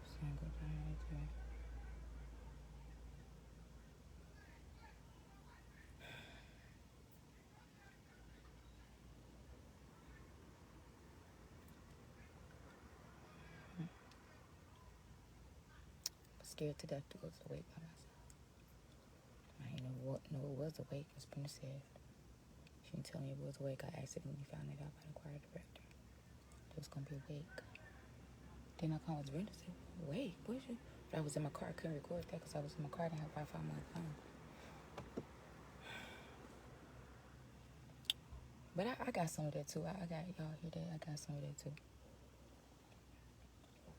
So I'm going to go down right there. Scared to death to go to the wake by myself. I didn't know it was a wake, as Brenda said. She didn't tell me it was a wake. I accidentally found it out by the choir director. It was going to be a wake. Then I called Brenda and said, wait, what you? But I was in my car. I couldn't record that because I was in my car. I didn't have Wi-Fi on my phone. But I got some of that too. I got, y'all hear that? I got some of that too.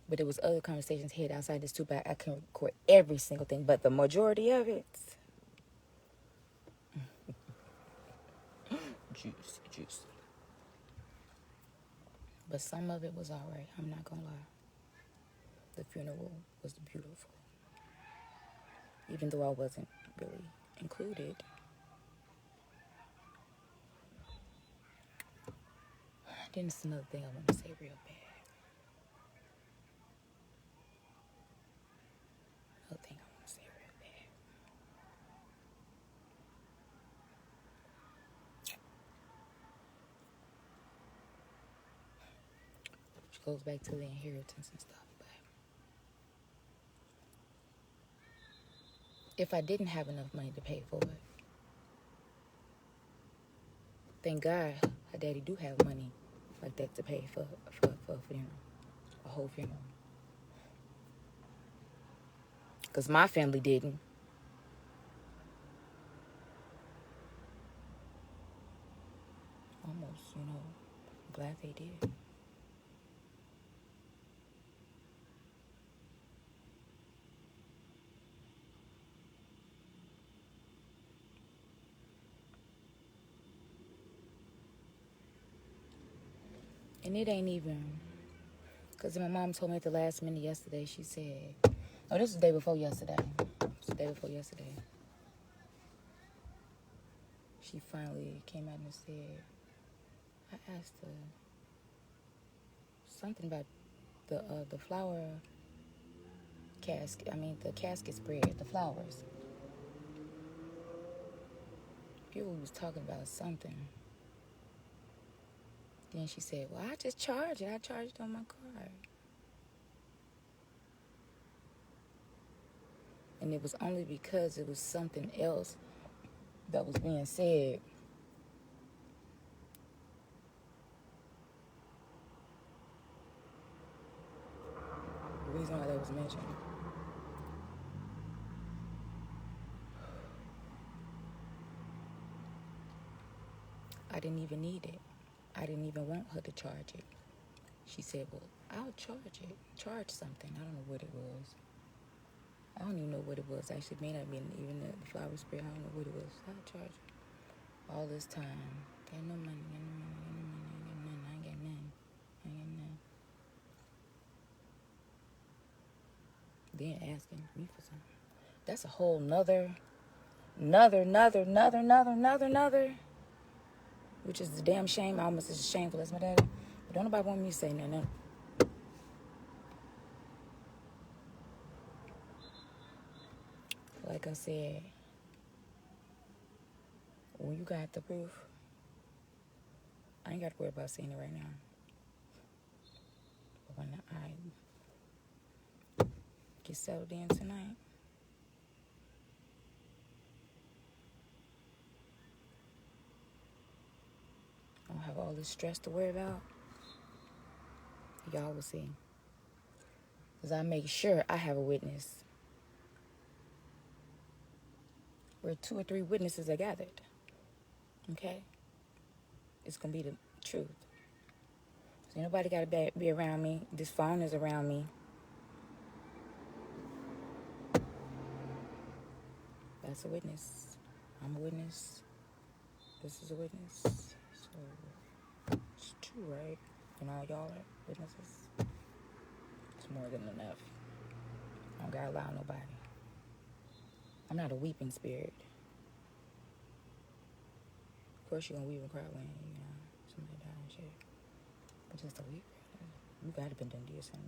But there was other conversations had outside this too, but I couldn't record every single thing. But the majority of it, juice. But some of it was all right. I'm not gonna lie. The funeral was beautiful, even though I wasn't really included. Then it's another thing I want to say real bad. Which goes back to the inheritance and stuff. But if I didn't have enough money to pay for it, thank God her daddy do have money like that to pay for a funeral, a whole funeral. Because my family didn't. Almost, glad they did. And it ain't even, because my mom told me at the last minute yesterday, she said, oh, this was the day before yesterday. She finally came out and said, I asked her something about the flower casket, the casket spread, the flowers. People was talking about something. Then she said, well, I just charged it. I charged it on my card. And it was only because it was something else that was being said. The reason why that was mentioned. I didn't even need it. I didn't even want her to charge it. She said, well, I'll charge it. Charge something. I don't know what it was. I don't even know what it was. Actually, it may not be even the flower spray. I don't know what it was. I'll charge it. All this time. Got no money, got no money, got no money, I ain't got none. I ain't got none. Then asking me for something. That's a whole nother. Which is a damn shame. Almost as shameful as my daddy. But don't nobody want me to say nothing. Like I said, when you got the proof, I ain't got to worry about saying it right now. But when I get settled in tonight, I don't have all this stress to worry about. Y'all will see. Because I make sure I have a witness. Where 2 or 3 witnesses are gathered. Okay? It's going to be the truth. So nobody got to be around me. This phone is around me. That's a witness. I'm a witness. This is a witness. So it's true, right? And all y'all are witnesses. It's more than enough. I don't got to allow nobody. I'm not a weeping spirit. Of course you're going to weep and cry when, somebody died and shit. But just a weep. You got to been done did something.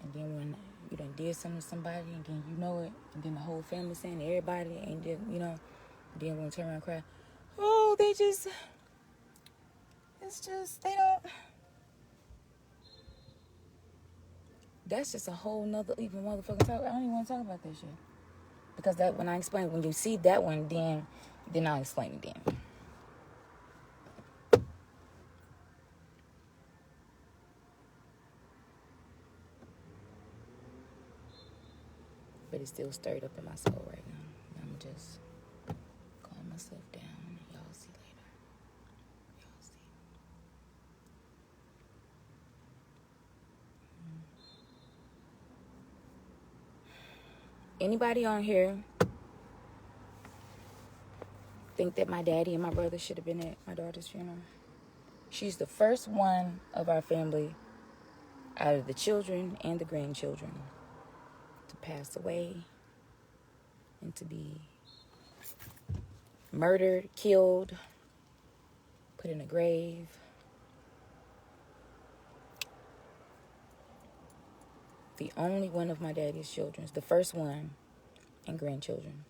And then when you done did something to somebody and then you know it, and then the whole family saying everybody, and then, then when you turn around and cry, oh, they don't. That's just a whole nother even motherfucking talk. I don't even want to talk about that shit. Because that when I explain, when you see that one, then I'll explain it then. But it's still stirred up in my soul right now. I'm just calm myself down. Y'all see later. Y'all see. Anybody on here think that my daddy and my brother should have been at my daughter's funeral? She's the first one of our family, out of the children and the grandchildren, to pass away and to be murdered, killed, put in a grave. The only one of my daddy's children, the first one, and grandchildren.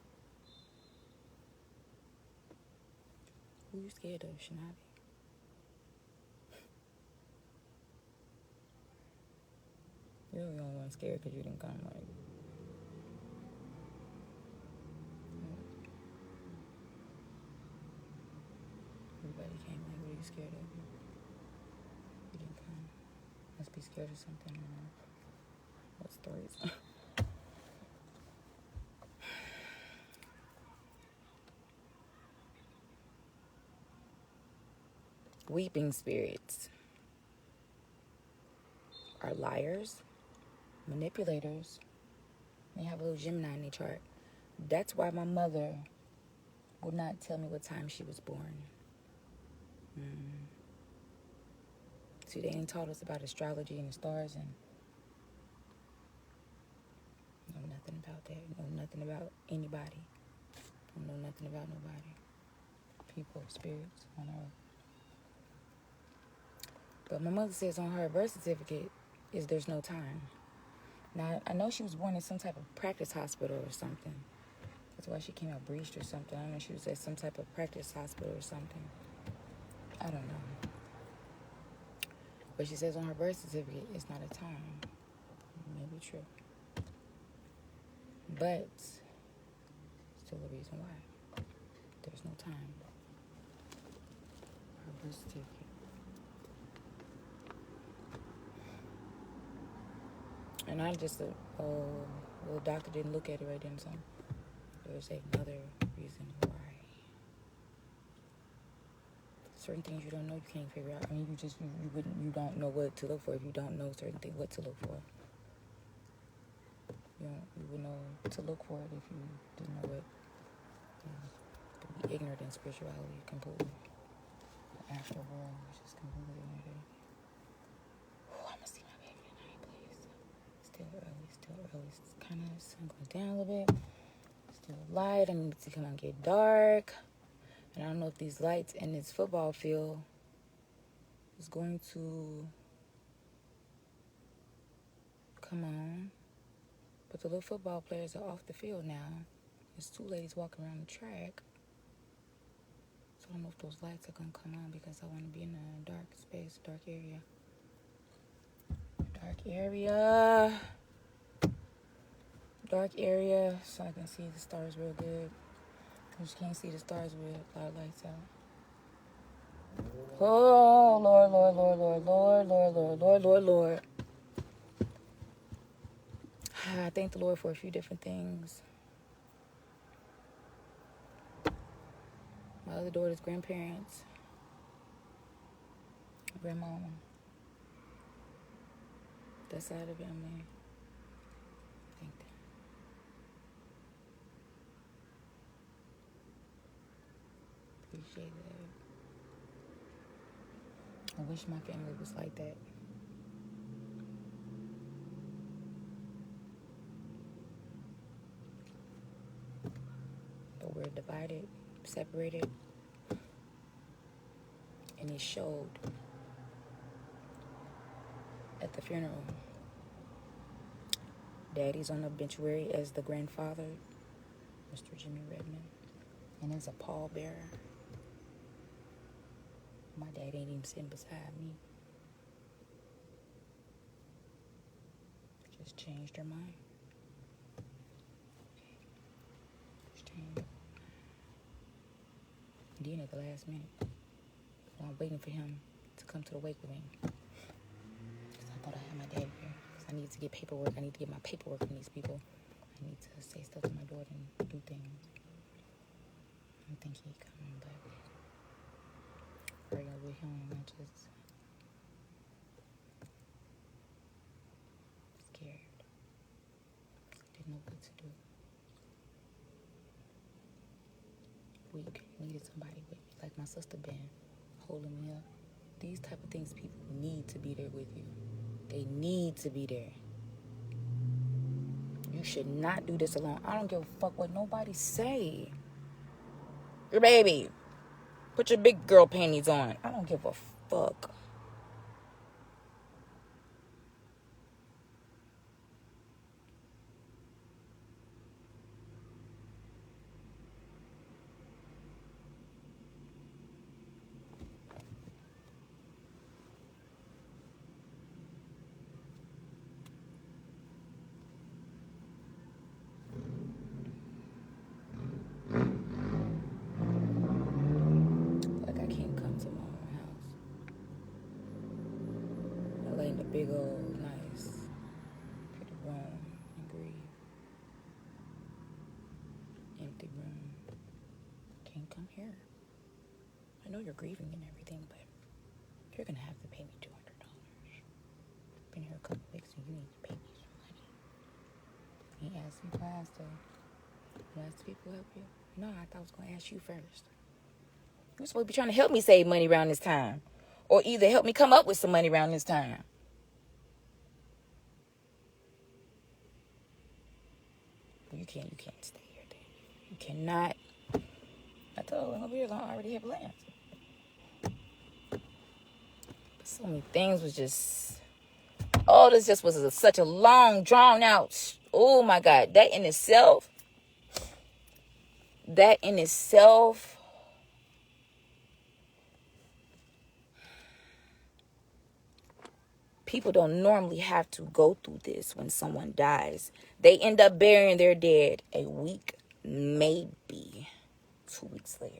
Who you scared of, Shanabi? You're the only one scared because you didn't come, like. Everybody came, like, what are you scared of? You didn't come. Must be scared of something, What's the reason? Weeping spirits are liars, manipulators. They have a little Gemini in their chart. That's why my mother would not tell me what time she was born. See, they ain't taught us about astrology and the stars, and know nothing about that. Know nothing about anybody. Don't know nothing about nobody. People, spirits on earth. But my mother says on her birth certificate there's no time. Now, I know she was born in some type of practice hospital or something. That's why she came out breached or something. I don't know, she was at some type of practice hospital or something. I don't know. But she says on her birth certificate it's not a time. It may be true. But still a reason why. There's no time. Her birth certificate. And I just, well, the doctor didn't look at it right then, so there's another reason why. certain things you don't know, you can't figure out. I mean, you don't know what to look for if you don't know certain things, what to look for. You would know to look for it if you didn't know it. To be ignorant in spirituality completely. The afterworld is just completely ignorant. I'm gonna see my baby tonight, please. Still early. It's kind of sun going down a little bit. Still light. I mean, it's gonna get dark. And I don't know if these lights in this football field is going to come on. But the little football players are off the field now. There's two ladies walking around the track. So I don't know if those lights are going to come on because I want to be in a dark space, dark area. Dark area so I can see the stars real good. I just can't see the stars with a lot of lights out. Oh, Lord. I thank the Lord for a few different things. My other daughter's grandparents, grandmama, that side of the family. Thank them. Appreciate that. I wish my family was like that. But we're divided, separated, and it showed at the funeral. Daddy's on the obituary as the grandfather, Mr. Jimmy Redmond, and as a pallbearer. My dad ain't even sitting beside me. Just changed her mind. And then at the last minute, I'm waiting for him to come to the wake with me. Because I thought I had my dad here. Because I needed to get paperwork. I need to get my paperwork from these people. I need to say stuff to my daughter and do things. I don't think he'd come, but praying with him, I just scared. Didn't know what to do. Weak. Needed somebody with me, like my sister been holding me up. These type of things, people need to be there with you. They need to be there. You should not do this alone. I don't give a fuck what nobody say. Your baby, put your big girl panties on. I don't give a fuck. Like I can't come to my own house. I lay in the big old nice pretty room and grieve. Empty room. Can't come here. I know you're grieving and everything, but you're gonna have to pay me $200. Been here a couple weeks and you need to pay me some money. He asked me if I asked her. You asked people help you? No, I thought I was gonna ask you first. You're supposed to be trying to help me save money around this time. Or either help me come up with some money around this time. You can't stay here, then. You cannot. I told her over here I already have plans. But so many things was just. Oh, this just was such a long, drawn out. Oh my God, that in itself. People don't normally have to go through this when someone dies. They end up burying their dead a week, maybe 2 weeks later.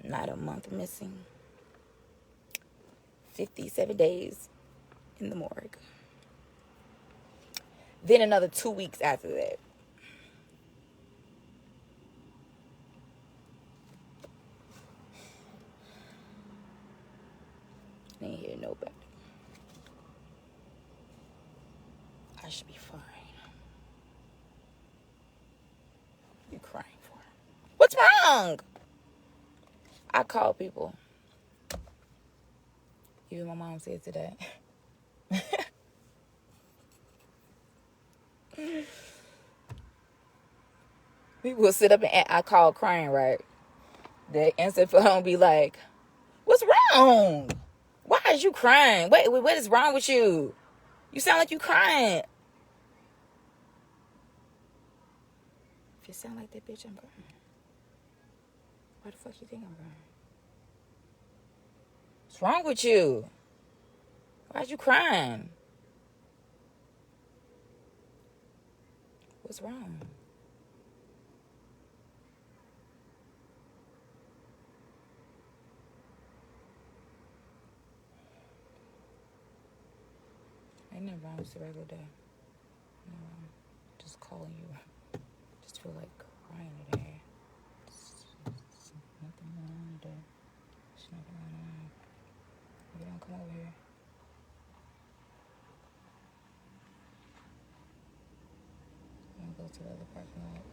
Not a month missing. 57 days in the morgue. Then another 2 weeks after that. should be fine. What are you crying for? What's wrong? I call people. Even my mom said today. People will sit up and I call crying, right? The answer phone be like, what's wrong? Why is you crying? What is wrong with you? You sound like you crying. If you sound like that bitch, I'm crying. Why the fuck you think I'm crying? What's wrong with you? Why'd you crying? What's wrong? Ain't nothing wrong. It's a regular day. Just calling you. Just feel like crying today. It's nothing going on today. There's nothing going on. You don't come over here. I'm gonna go to the other parking lot.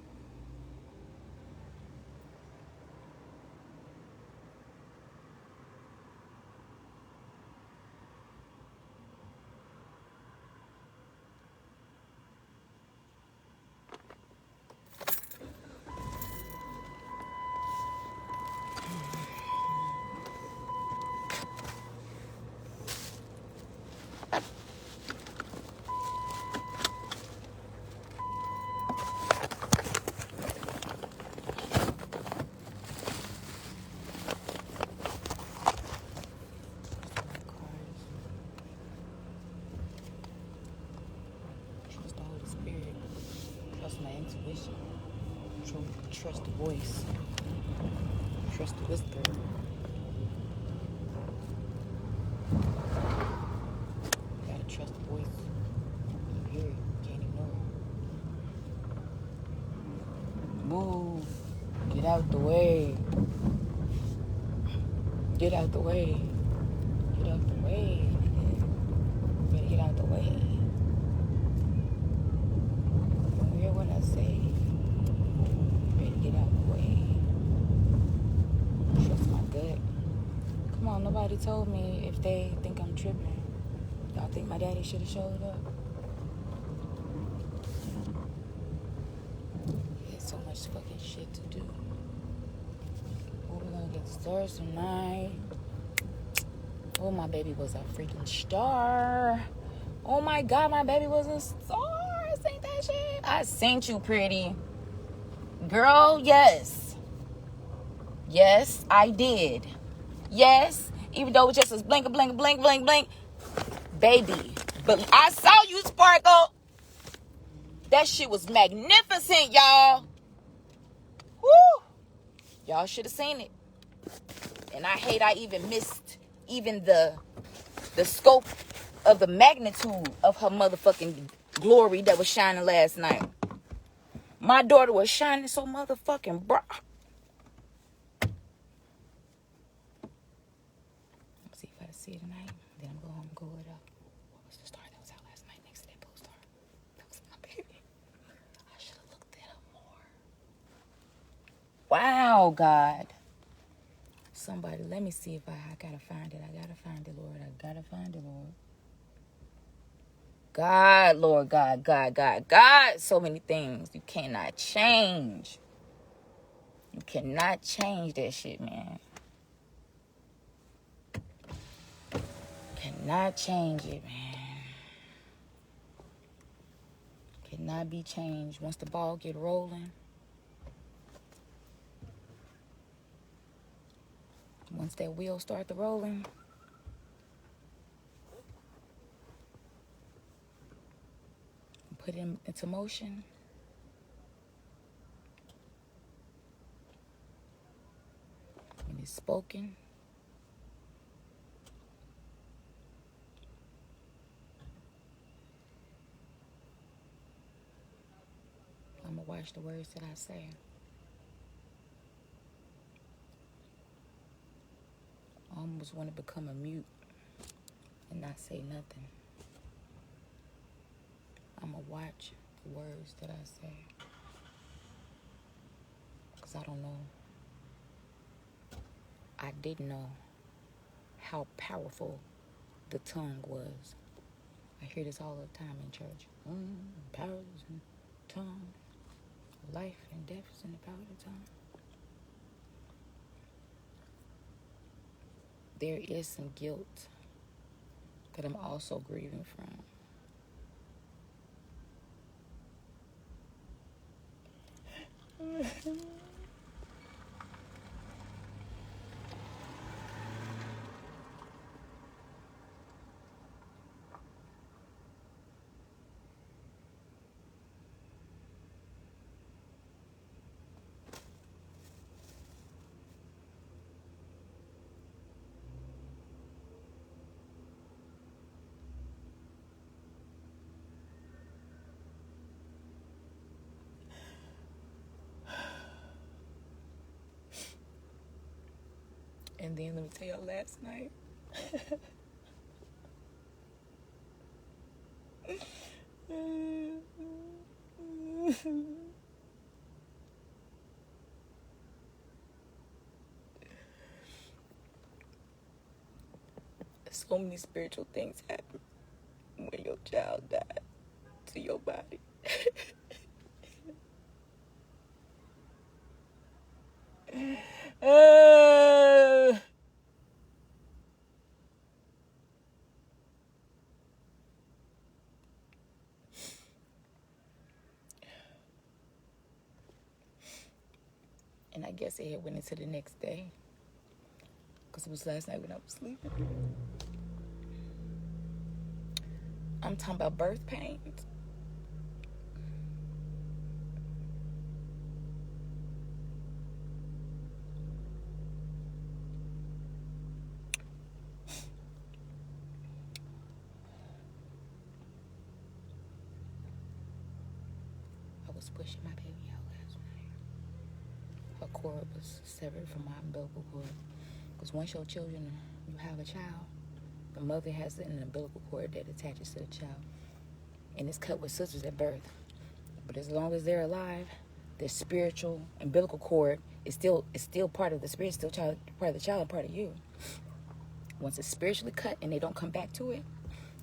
Trust the Holy Spirit. Trust my intuition. Trust the voice. Trust the whisper. You gotta trust the voice. You hear it. You can't ignore it. Move. Get out the way. Get out the way. Get out the way. You better get out the way. You hear what I say? You better get out the way. Trust my gut. Come on, nobody told me if they think I'm tripping. Y'all think my daddy should have showed up? He had so much fucking shit to do. Oh, we're gonna get stars tonight. Oh, my baby was a freaking star. Oh my God, my baby was a star. I seen that shit. I seen you, pretty girl. Yes. Yes, I did. Yes, even though it just was blink, blink, blink, blink, blink. Baby, but I saw you, Sparkle. That shit was magnificent, y'all. Woo. Y'all should have seen it. And I hate I even missed even the scope of the magnitude of her motherfucking glory that was shining last night. My daughter was shining so motherfucking bright. Let's see if I can see it tonight. Then I'm going home and go it up. What was the star that was out last night next to that poster? That was my baby. I should have looked that up more. Wow, God. Somebody, let me see if I gotta find it. I gotta find it, Lord. I gotta find it, Lord. God, Lord, God, God, God, God. So many things you cannot change. You cannot change that shit, man. Cannot change it, man. Cannot be changed. Once the ball get rolling, once that wheel start to rolling, put it into motion. When it's spoken, I'm gonna watch the words that I say. I almost want to become a mute and not say nothing. I'm going to watch the words that I say. Because I don't know. I didn't know how powerful the tongue was. I hear this all the time in church. Power is in the tongue. Life and death is in the power of the tongue. There is some guilt that I'm also grieving from. And then let me tell y'all last night. So many spiritual things happen when your child died to your body. And I guess it had went into the next day. Because it was last night when I was sleeping. I'm talking about birth pains. I was pushing my baby out last night. Her cord was severed from my umbilical cord. Because once you have a child, the mother has an umbilical cord that attaches to the child. And it's cut with scissors at birth. But as long as they're alive, their spiritual umbilical cord is still part of the spirit, still part of the child, part of you. Once it's spiritually cut and they don't come back to it,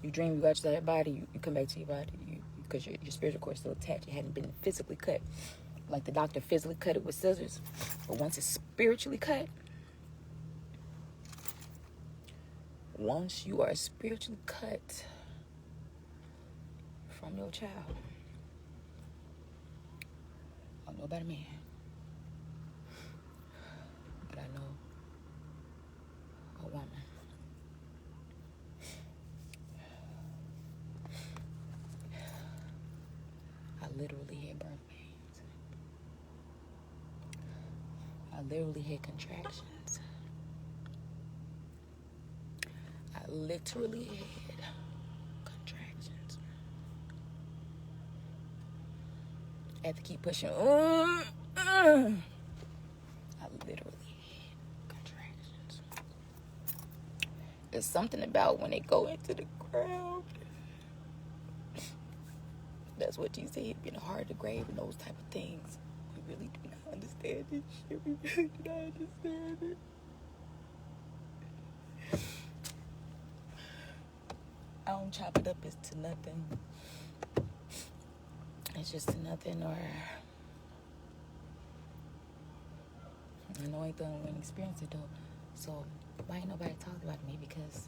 you dream you got your dead body, you come back to your body because your spiritual cord is still attached. It hadn't been physically cut. Like the doctor physically cut it with scissors. But once it's spiritually cut, once you are spiritually cut from your child, I don't know about a man, but I know a woman. I literally had birth pains. I literally had contractions. I literally had contractions. I had to keep pushing. I literally had contractions. There's something about when they go into the ground. That's what you said, being hard to grave and those type of things. We really do not understand this shit. We really do not understand it. I don't chop it up as to nothing. It's just to nothing, or I know I ain't the only one experience it though. So why ain't nobody talked about me? Because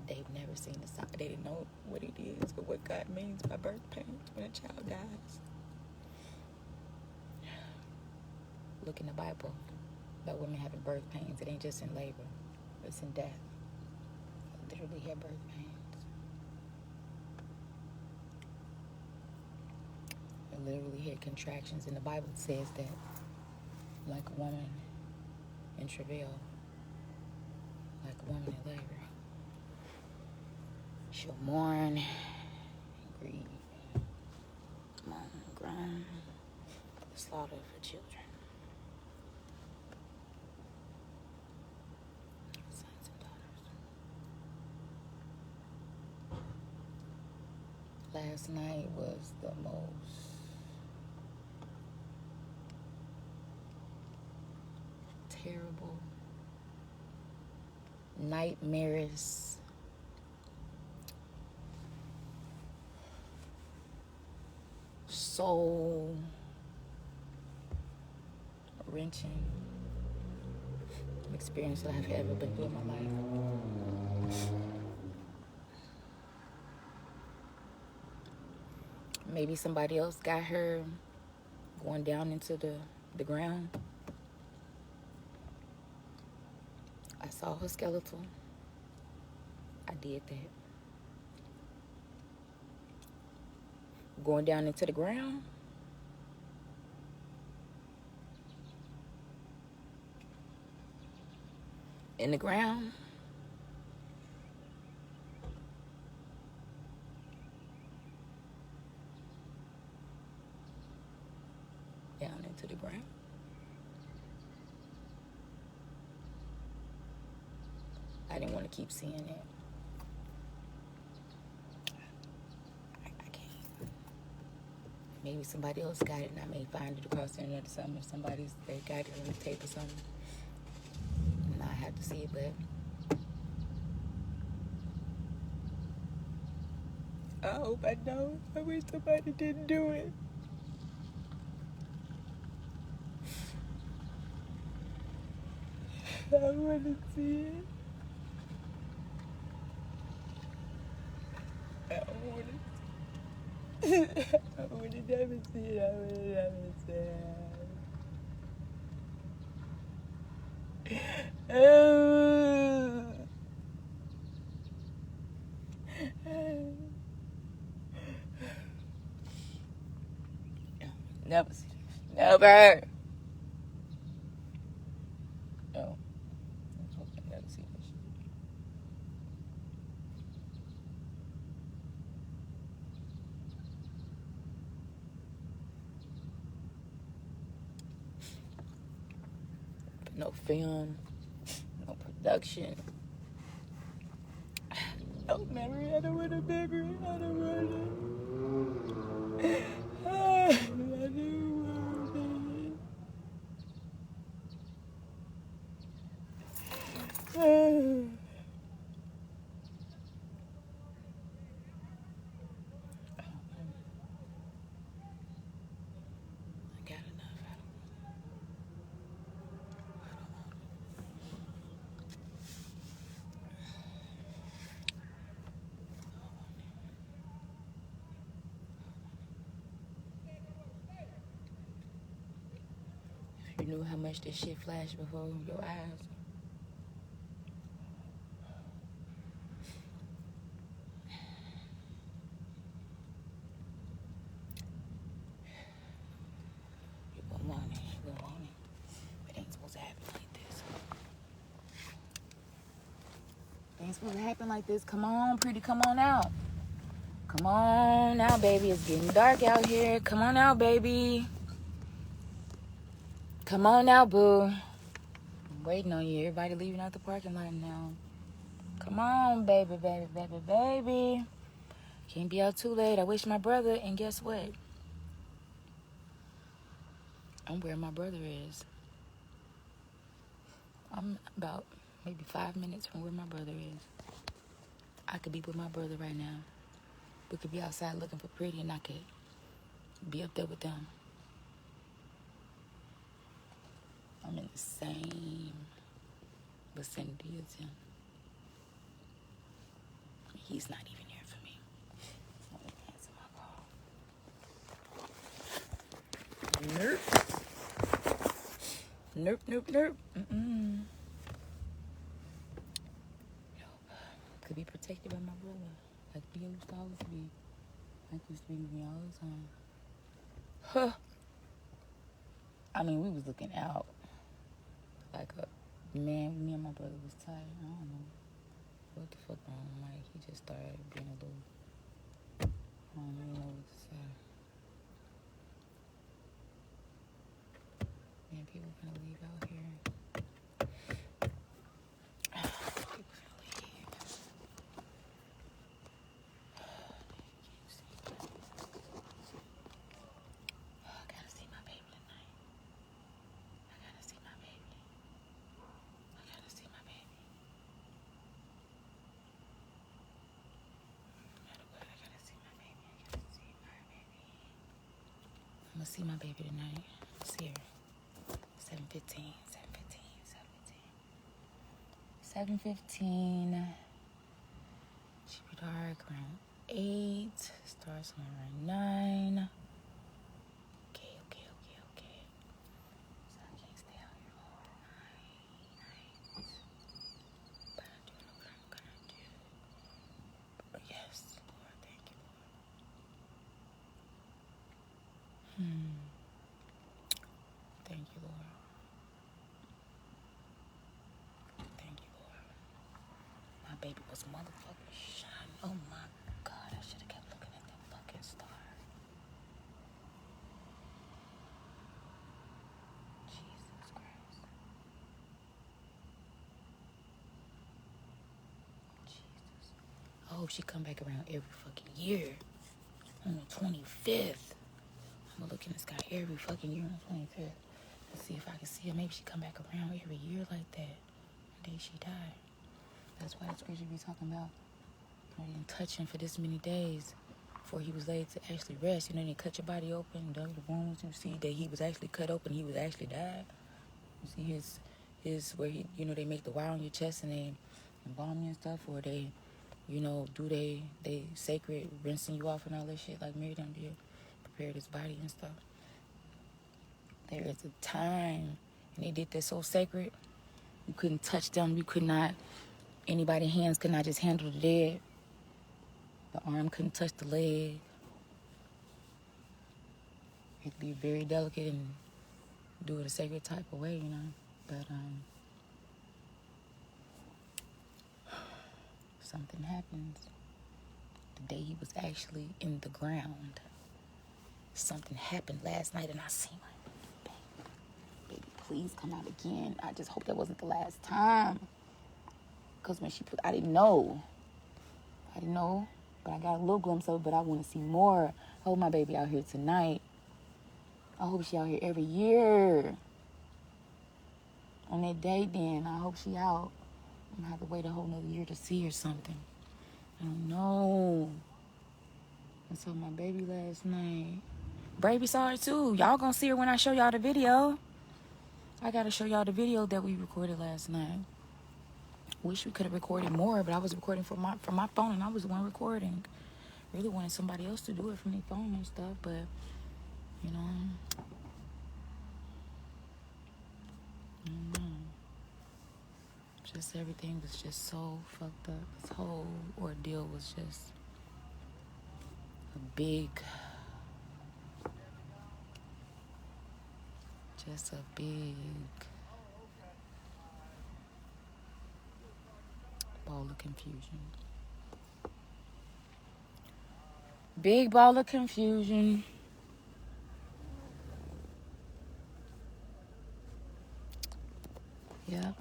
they've never seen the sign. They didn't know what it is or what God means by birth pains when a child dies. Look in the Bible about women having birth pains. It ain't just in labor, it's in death. I literally had birth pains. I literally had contractions. And the Bible says that like a woman in travail, like a woman in labor, she'll mourn and grieve, moan and groan, the slaughter of her children. last night was the most terrible, nightmarish, soul wrenching experience that I've ever been through in my life. Maybe somebody else got her going down into the ground. I saw her skeletal. I did that. Going down into the ground. In the ground. Down into the ground. I didn't want to keep seeing it. I can't. Maybe somebody else got it and I may find it across the internet or something. If they got it on the tape or something. And I have to see it, but I hope I know. I wish somebody didn't do it. I want to see it. I want to. I want to never see it. I want to never see it. Never see it. Never. No. I never see this. No film, no production, no memory. I don't want a memory. I don't want it. I don't want it. I got enough. If you knew how much this shit flashed before your eyes. You wouldn't want it. You wouldn't want it. It ain't supposed to happen like this. It ain't supposed to happen like this. Come on, pretty. Come on out. Come on now, baby. It's getting dark out here. Come on out, baby. Come on now, boo. I'm waiting on you. Everybody leaving out the parking lot now. Come on, baby, baby, baby, baby. Can't be out too late. I wish my brother, and guess what? I'm where my brother is. I'm about maybe 5 minutes from where my brother is. I could be with my brother right now. We could be outside looking for pretty, and I could be up there with them. I'm in the same vicinity as him. He's not even here for me. Nope. Nope. Mm-mm. Could be protected by my brother. Like we used to always be. Like used to be with me all the time. Huh. I mean, we was looking out. Like me and my brother was tired. I don't know what the fuck wrong. Like he just started being a little. I don't even know what to say. Man, people gonna leave out here. People gonna leave. gonna see my baby tonight. See her. 7:15. 7:15. She be dark around 8. Starts around 9. Okay. So I can't stay out here all night. But I do know what I'm gonna do. But yes, Lord, thank you, Lord. Thank you, Lord. Thank you, Lord. My baby was motherfucking shining. Oh my God, I should have kept looking at that fucking star. Jesus Christ. Jesus. Oh, she come back around every fucking year. On the 25th. I'm gonna look in the sky every fucking year on the 25th. Let's see if I can see her. Maybe she come back around every year like that. The day she died. That's why the scripture be talking about, you didn't touch him for this many days before he was laid to actually rest. You know, they cut your body open, dug the wounds. You see that he was actually cut open. He was actually died. You see his where he, you know, they make the wire on your chest and they embalm you and stuff, or they, you know, do they sacred rinsing you off and all that shit like Miriam did, prepared his body and stuff. There is a time, and they did this so sacred, you couldn't touch them. You could not, anybody's hands could not just handle the dead. The arm couldn't touch the leg. It'd be very delicate and do it a sacred type of way, you know. But something happens the day he was actually in the ground. Something happened last night, and I seen my baby, please come out again. I just hope that wasn't the last time. Because when she put, I didn't know, but I got a little glimpse of it, but I want to see more. I hope my baby out here tonight. I hope she out here every year. On that day then, I hope she out. I'm going to have to wait a whole nother year to see her something. I don't know. And so my baby last night, Baby saw her too. Y'all gonna see her when I show y'all the video. I gotta show y'all the video that we recorded last night. Wish we could have recorded more, but I was recording from my phone, and I was the one recording. Really wanted somebody else to do it from their phone and stuff, but you know, I don't know. Just everything was just so fucked up. This whole ordeal was just a big ball of confusion. Big ball of confusion. Yep.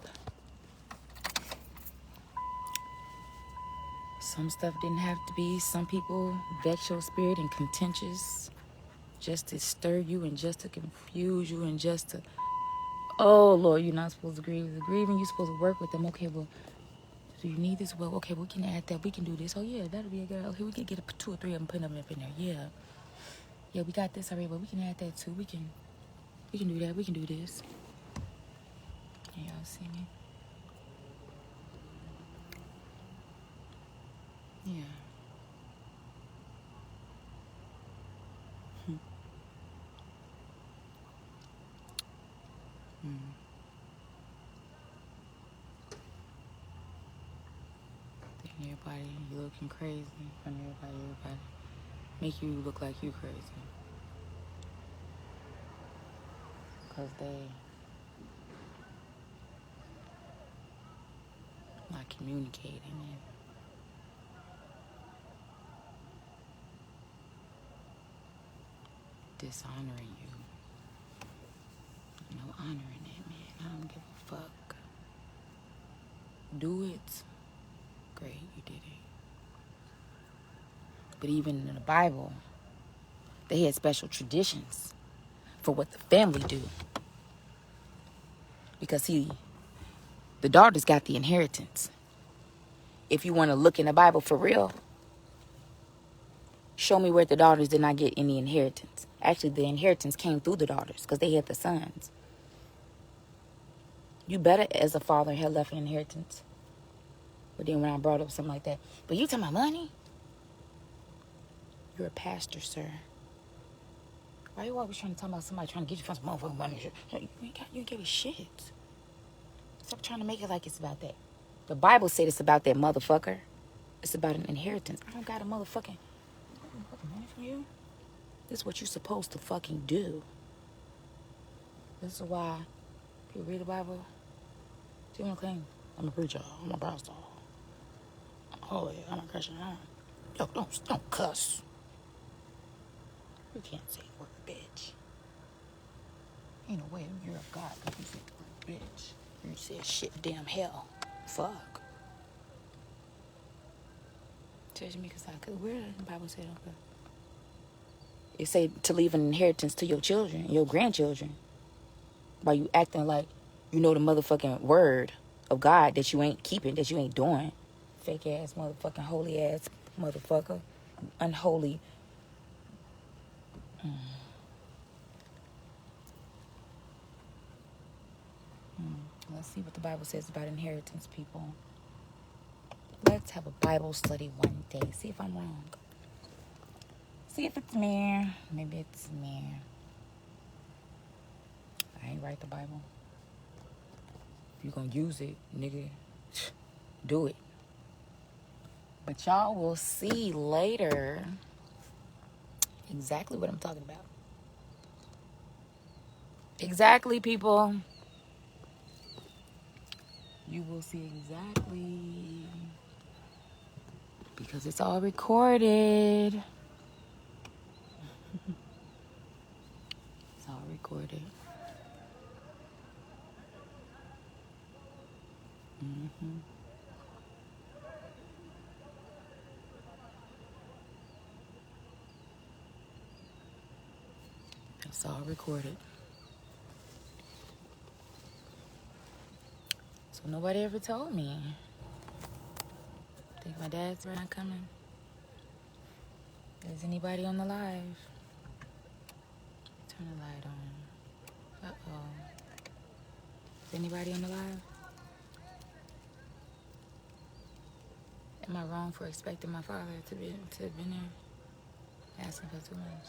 Some stuff didn't have to be. Some people vex your spirit and contentious just to stir you and just to confuse you and just to, oh, Lord, you're not supposed to grieve. The grieving, you're supposed to work with them. Okay, well, do you need this? Well, okay, we can add that. We can do this. Oh, yeah, that'll be a good. Okay, we can get 2 or 3 of them, put them up in there. Yeah. Yeah, we got this already, but we can add that too. We can do that. We can do this. Yeah, y'all see me? Yeah. Everybody, you looking crazy from everybody make you look like you crazy. Because they not communicating and dishonoring you. No honor in that, man. I don't give a fuck. Do it. Great, you did it. But even in the Bible, they had special traditions for what the family do. Because the daughters got the inheritance. If you want to look in the Bible for real, Show me where the daughters did not get any inheritance. Actually, the inheritance came through the daughters because they had the sons. You better, as a father, have left an inheritance. But then when I brought up something like that, but you talking about money? You're a pastor, sir. Why you always trying to talk about somebody trying to get you from some motherfucking money? You ain't give a shit. Stop trying to make it like it's about that. The Bible said it's about that motherfucker. It's about an inheritance. I don't got a motherfucking money from you. This is what you're supposed to fucking do. This is why people read the Bible. Do you want to claim? I'm a preacher. I'm a pastor. I'm holy. I'm a Christian. Yo, don't cuss. You can't say the word bitch. Ain't no way you're of God because you said the word bitch. You said shit damn hell. Fuck. Judge me because where the Bible said okay? It say to leave an inheritance to your children, your grandchildren. By you acting like you know the motherfucking word of God that you ain't keeping, that you ain't doing. Fake ass motherfucking holy ass motherfucker. Unholy. Let's see what the Bible says about inheritance, people. Let's have a Bible study one day. See if I'm wrong. See if it's me. Maybe it's me. I ain't write the Bible. If you gonna use it, nigga, do it. But y'all will see later exactly what I'm talking about. Exactly, people. You will see exactly. Because it's all recorded. It's all recorded. It's all recorded. So nobody ever told me. Think my dad's not coming? Is anybody on the live? Turn the light on. Uh-oh. Is anybody on the live? Am I wrong for expecting my father to have been there? Asking for too much.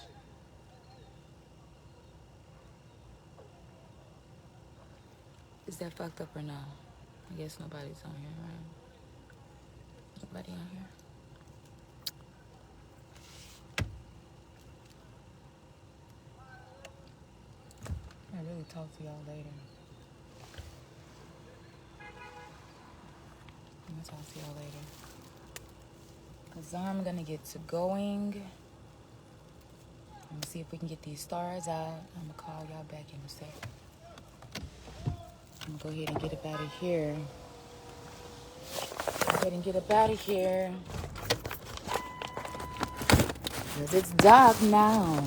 Is that fucked up or no? I guess nobody's on here, right? Nobody on here? I'll really talk to y'all later. I'm gonna talk to y'all later. Because I'm gonna get to going. I'm gonna see if we can get these stars out. I'm gonna call y'all back in a sec. I'm gonna go ahead and get up out of here. Go ahead and get up out of here. Because it's dark now.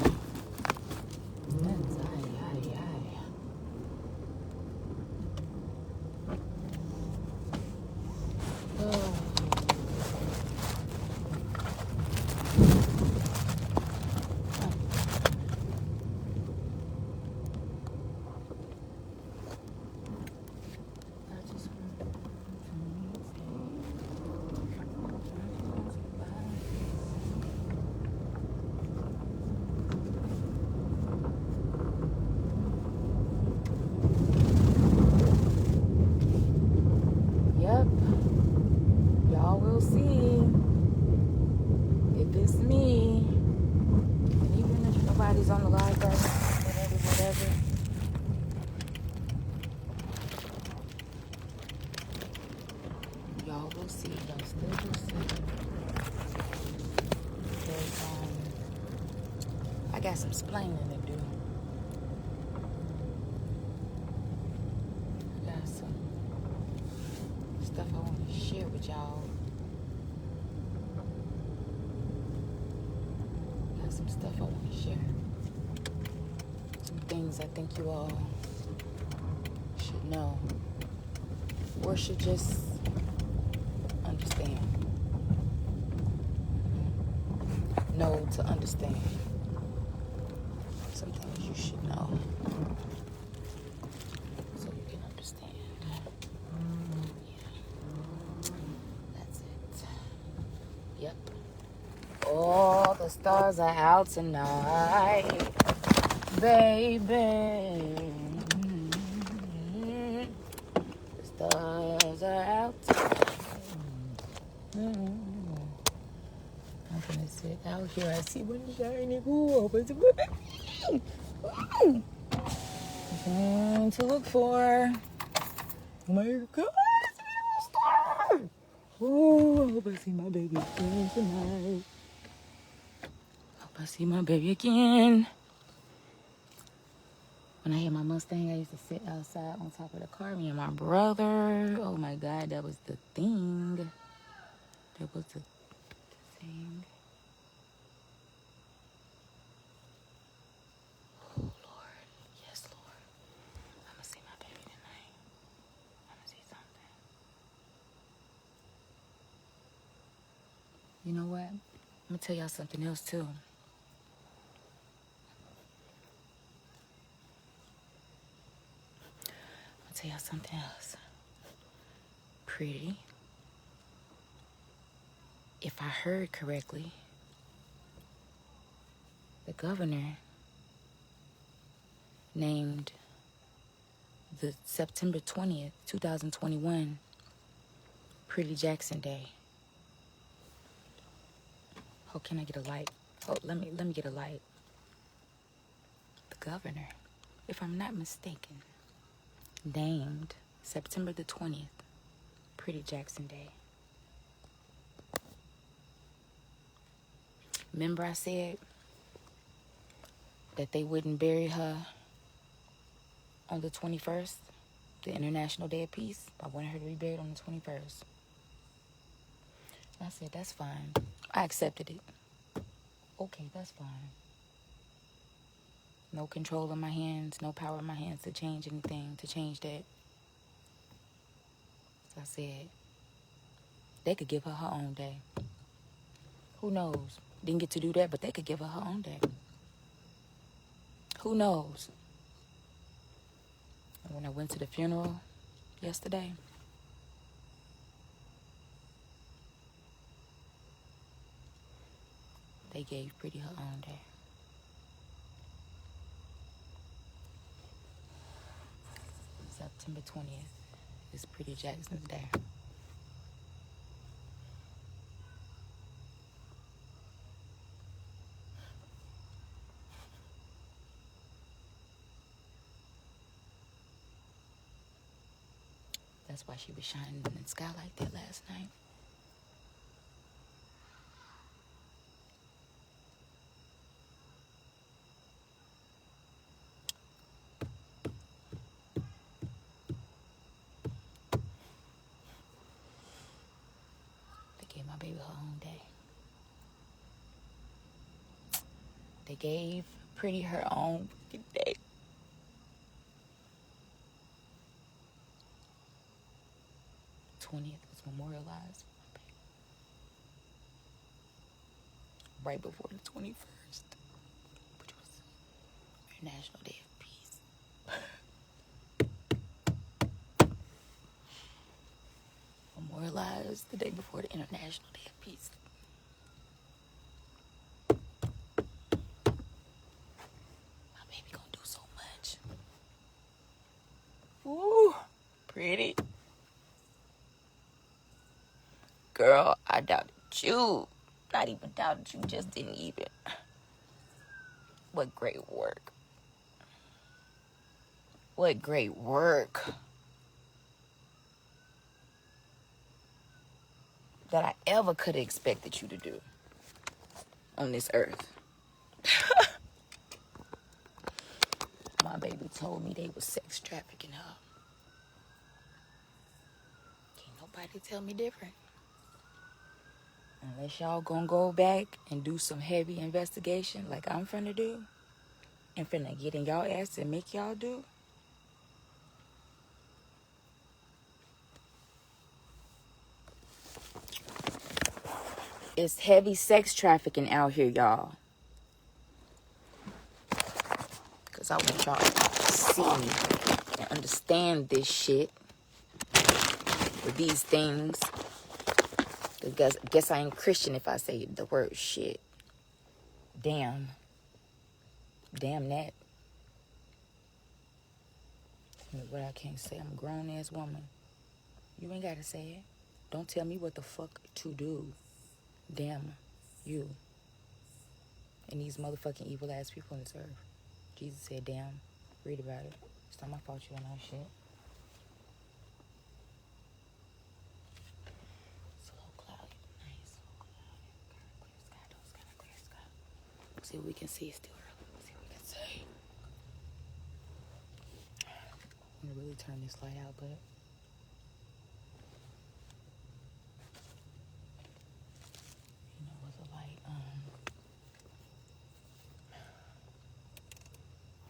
Yep. Y'all will see if it's me. And even if nobody's on the live right now, whatever. Y'all will see. Y'all still will see. Because I got some explaining to do. I got some stuff I want to share with y'all. Got some stuff I want to share. Some things I think you all should know. Or should just understand. know to understand. Some things you should know so you can understand. Yeah. That's it. Yep. All the stars are out tonight, baby. The stars are out tonight. I'm gonna sit out here. I see one shiny cool open to going to look for. Oh my God, star! Oh, I hope I see my baby again tonight. Hope I see my baby again. When I had my Mustang, I used to sit outside on top of the car, me and my brother. Oh my God, that was the thing. That was the thing. Oh Lord, yes Lord. I'm gonna see my baby tonight. I'm gonna see something. You know what? I'm gonna tell y'all something else too. I'll tell y'all something else. Pretty. If I heard correctly, the governor named the September 20th, 2021, Pretty Jackson Day. Oh, can I get a light? Oh, let me get a light. The governor, if I'm not mistaken, named September the 20th, Pretty Jackson Day. Remember I said that they wouldn't bury her on the 21st, the International Day of Peace? I wanted her to be buried on the 21st. I said, that's fine. I accepted it. Okay, that's fine. No control in my hands, no power in my hands to change anything, to change that. So I said, they could give her her own day. Who knows? Didn't get to do that, but they could give her her own day. Who knows? And when I went to the funeral yesterday, they gave Pretty her own day. September 20th is Pretty Jackson's day. That's why she was shining in the sky like that last night. They gave my baby her own day. They gave Pretty her own day. The 20th was memorialized. Right before the 21st, which was International Day of Peace. Memorialized the day before the International Day of Peace. My baby gonna do so much. Ooh, Pretty. Girl, I doubted you. Not even doubted you, just didn't even. What great work. What great work that I ever could have expected you to do on this earth. My baby told me they was sex trafficking her. Can't nobody tell me different. Unless y'all gonna go back and do some heavy investigation like I'm finna do and finna get in y'all ass and make y'all do. It's heavy sex trafficking out here, y'all. Because I want y'all to see and understand this shit. With these things. Because I guess I ain't Christian if I say the word shit. Damn. Damn that. What I can't say. I'm a grown ass woman. You ain't gotta say it. Don't tell me what the fuck to do. Damn you. And these motherfucking evil ass people on this earth. Jesus said, damn. Read about it. It's not my fault you don't know shit. It's a little cloudy. Nice. Clear sky. Don't sky. Clear sky. See what we can see. It's still early. See what we can see. I'm gonna really turn this light out, but you know, with the light, I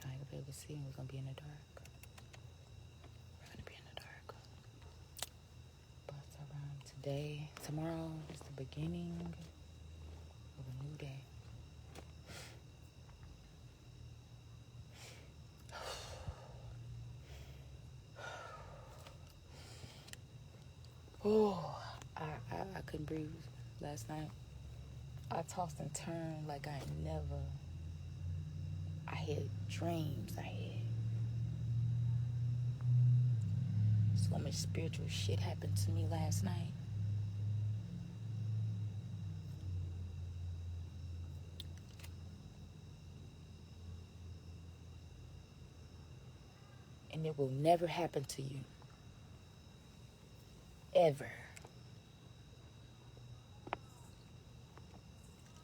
ain't gonna be able to see, and we're gonna be in the dark. We're gonna be in the dark. But today, tomorrow is the beginning of a new day. Oh, I couldn't breathe last night. I tossed and turned like I had dreams. I had so much spiritual shit happened to me last night. And it will never happen to you. Ever.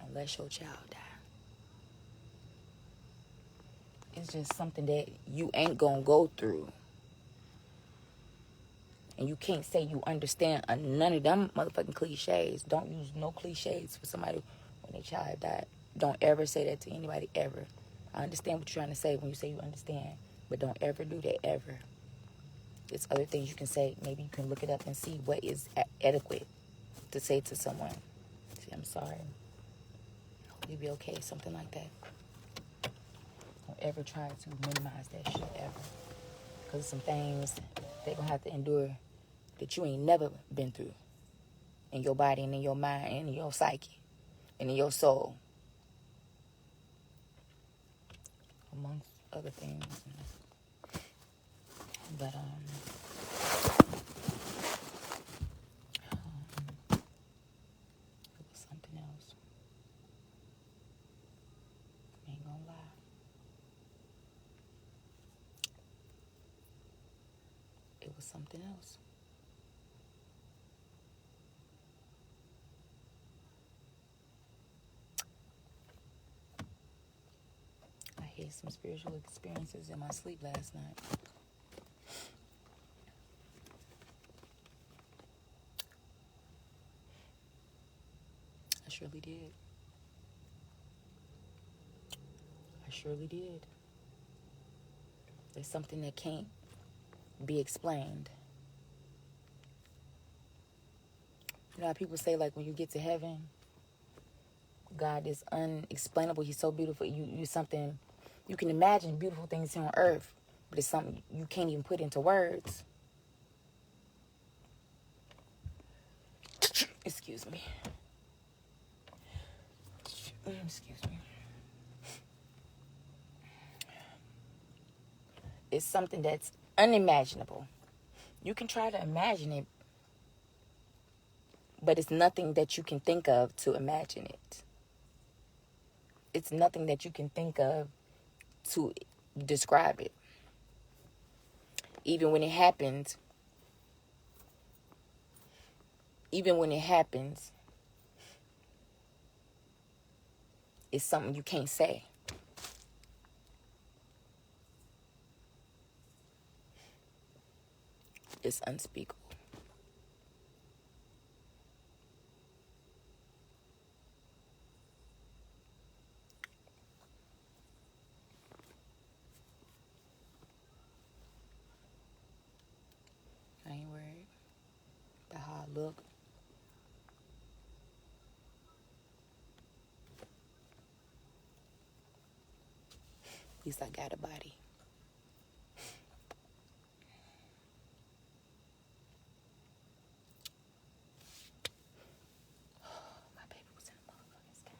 Unless your child die. It's just something that you ain't gonna go through. And you can't say you understand none of them motherfucking cliches. Don't use no cliches for somebody when their child died. Don't ever say that to anybody, ever. I understand what you're trying to say when you say you understand. But don't ever do that, ever. There's other things you can say. Maybe you can look it up and see what is adequate to say to someone. Say, I'm sorry. You'll be okay. Something like that. Don't ever try to minimize that shit, ever. Because some things they're going to have to endure that you ain't never been through. In your body and in your mind and in your psyche and in your soul. Amongst other things. But, it was something else. I ain't gonna lie. It was something else. I had some spiritual experiences in my sleep last night. I surely did. I surely did. There's something that can't be explained. You know how people say, like, when you get to heaven, God is unexplainable. He's so beautiful. You something, you can imagine beautiful things here on earth, but it's something you can't even put into words. Excuse me. Excuse me. It's something that's unimaginable. You can try to imagine it, but it's nothing that you can think of to imagine it. It's nothing that you can think of to describe it. Even when it happens, it's something you can't say. It's unspeakable. I ain't worried about how I look. At least I got a body. My baby was in the motherfucking sky.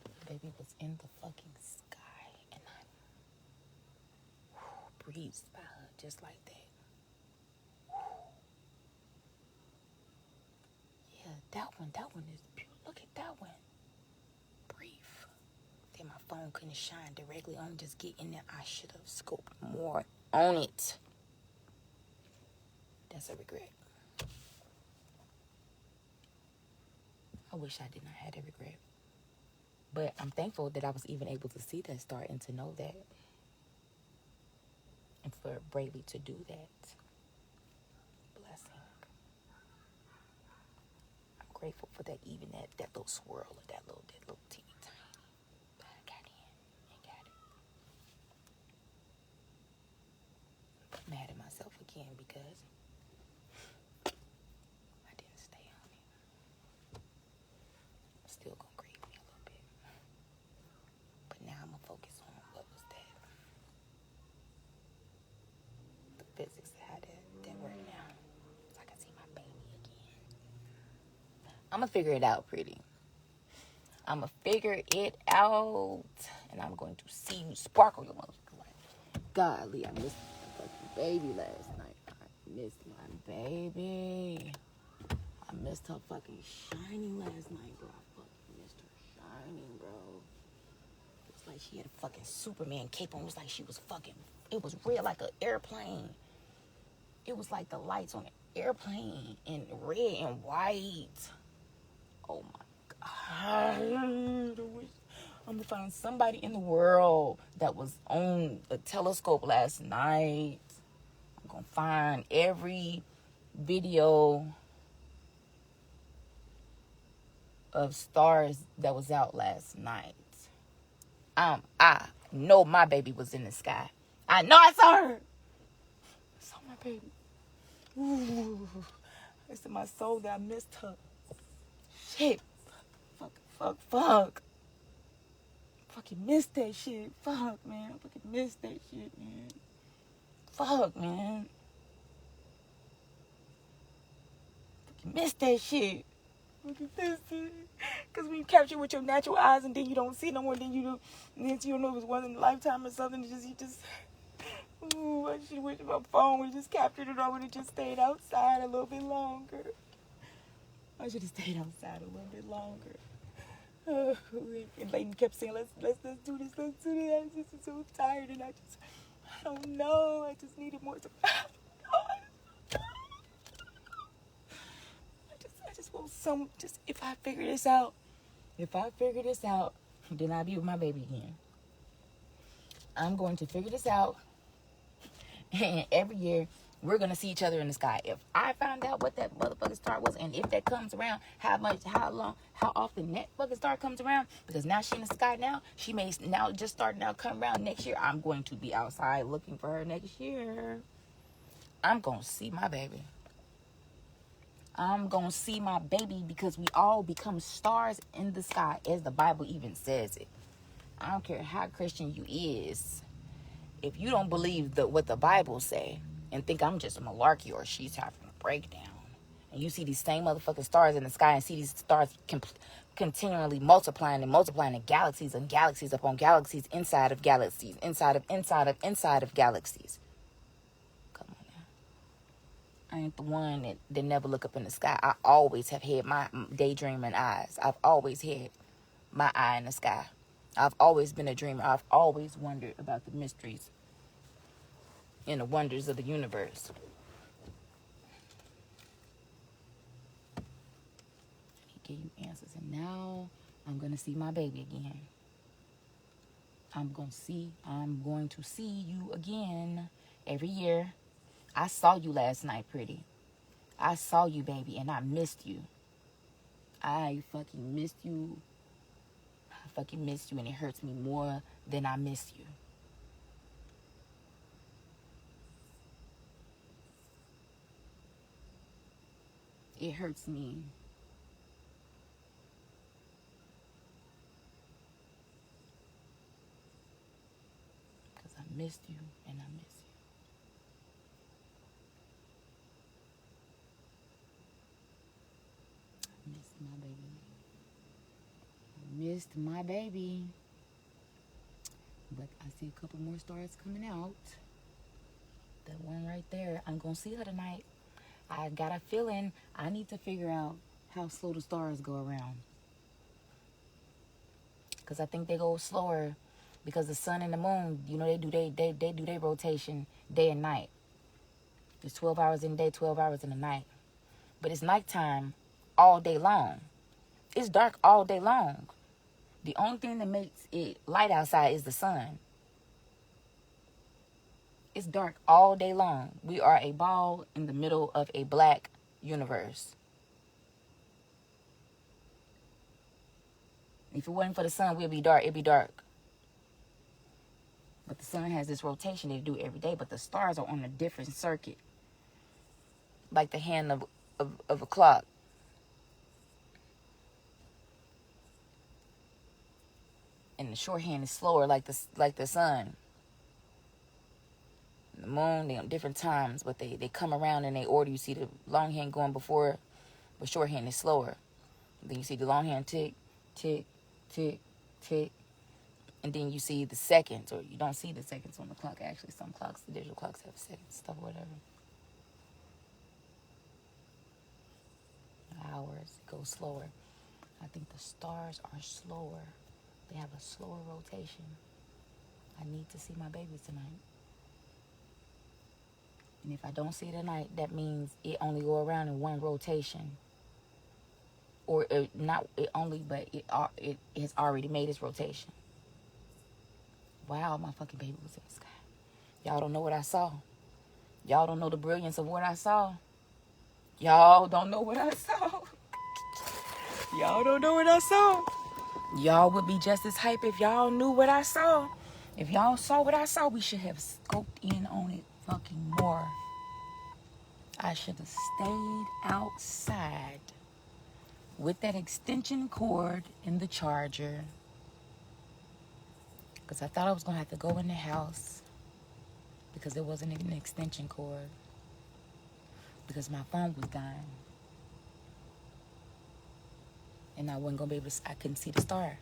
My baby was in the fucking sky, and I breathed by her just like that. Yeah, that one is pure. Look at that one. Brief. Then my phone couldn't shine directly on, just get in there. I should have scoped more on it. That's a regret. I wish I did not have a regret. But I'm thankful that I was even able to see that star and to know that. And for Brayley to do that. Blessing. I'm grateful for that, even that little swirl of that little teeny tiny. But I got in and got it. But mad at myself again because I didn't stay on it. Still gonna creep me a little bit. But now I'm gonna focus on what was that. The physics of how that worked now. So I can see my baby again. I'm gonna figure it out, pretty. I'm gonna figure it out. And I'm going to see you sparkle your motherfucking life. Golly, I missed my fucking baby last night. I missed my baby. I missed her fucking shining last night, bro. I fucking missed her shining, bro. It was like she had a fucking Superman cape on. It was like she was fucking, it was real like an airplane. It was like the lights on an airplane in red and white. Oh my God. I'm gonna find somebody in the world that was on a telescope last night. I'm gonna find every video of stars that was out last night. I know my baby was in the sky. I know I saw her. I saw my baby. Ooh. It's in my soul that I missed her. Shit. Fuck. Fucking missed that shit. Fuck, man. I fucking missed that shit, man. Fuck, man. Fucking missed that shit. Fucking missed it. Because when you capture with your natural eyes and then you don't see no more, then you don't know if it's once in a lifetime or something. You just ooh, I should wish my phone would just captured it, or would have just stayed outside a little bit longer. I should have stayed outside a little bit longer. And Layden kept saying, let's do this. I was just so tired, and I don't know. I just needed more time. I just want if I figure this out, then I'll be with my baby again. I'm going to figure this out, and every year we're gonna see each other in the sky. If I find out what that motherfucking star was, and if that comes around, how often that fucking star comes around, because now she's in the sky now, she may now just start now come around next year. I'm going to be outside looking for her next year. I'm gonna see my baby. I'm gonna see my baby, because we all become stars in the sky, as the Bible even says it. I don't care how Christian you is. If you don't believe what the Bible say and think I'm just a malarkey or she's having a breakdown, and you see these same motherfucking stars in the sky and see these stars continually multiplying and galaxies and galaxies upon galaxies inside of galaxies, inside of galaxies. Come on now. I ain't the one that never look up in the sky. I always have had my daydreaming eyes. I've always had my eye in the sky. I've always been a dreamer. I've always wondered about the mysteries and the wonders of the universe. He gave you answers, and now I'm going to see my baby again. I'm going to see you again every year. I saw you last night, pretty. I saw you, baby, and I missed you. I fucking missed you. And it hurts me more than I missed you. It hurts me. missed you, and I miss you. Missed my baby. Missed my baby. But I see a couple more stars coming out. That one right there, I'm gonna see her tonight. I got a feeling I need to figure out how slow the stars go around. Because I think they go slower because the sun and the moon, you know, they do their rotation day and night. It's 12 hours in the day, 12 hours in the night. But it's nighttime all day long. It's dark all day long. The only thing that makes it light outside is the sun. It's dark all day long. We are a ball in the middle of a black universe. If it wasn't for the sun, we'd be dark. It'd be dark. But the sun has this rotation they do every day. But the stars are on a different circuit. Like the hand of a clock. And the short hand is slower like the sun. The moon, they on different times, but they come around in a order. You see the long hand going before, but short hand is slower. Then you see the long hand tick, tick, tick, tick. And then you see the seconds, or you don't see the seconds on the clock. Actually, some clocks, the digital clocks have seconds, stuff, whatever. Hours, it goes slower. I think the stars are slower. They have a slower rotation. I need to see my baby tonight. And if I don't see it tonight, that means it only go around in one rotation. Or not it only, but it has already made its rotation. Wow, my fucking baby was in the sky. Y'all don't know what I saw. Y'all don't know the brilliance of what I saw. Y'all don't know what I saw. Y'all don't know what I saw. Y'all would be just as hype if y'all knew what I saw. If y'all saw what I saw, we should have scoped in on it fucking more. I should have stayed outside with that extension cord in the charger. Because I thought I was going to have to go in the house because there wasn't an extension cord. Because my phone was dying. And I wasn't going to be able to, I couldn't see the star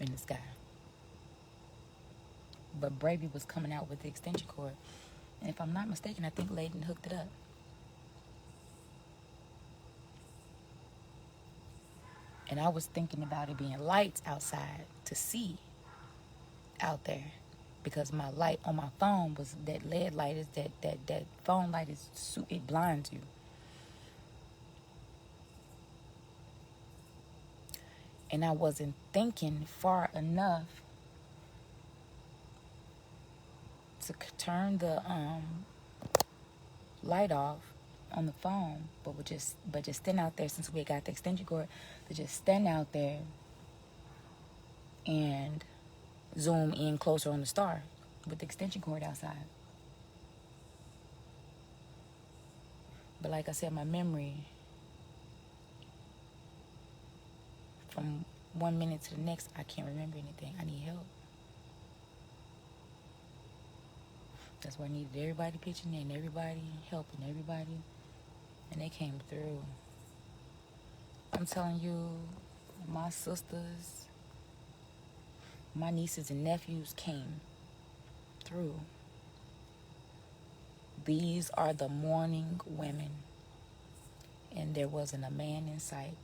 in the sky. But Bravey was coming out with the extension cord. And if I'm not mistaken, I think Layden hooked it up. And I was thinking about it being lights outside to see out there. Because my light on my phone was that LED light, is that phone light is, it blinds you. And I wasn't thinking far enough to turn the light off on the phone, but just stand out there, since we got the extension cord, to just stand out there and zoom in closer on the star with the extension cord outside. But like I said, my memory from 1 minute to the next, I can't remember anything. I need help. That's why I needed everybody pitching in, everybody helping, everybody, and they came through. I'm telling you, my sisters, my nieces and nephews came through. These are the morning women, and there wasn't a man in sight.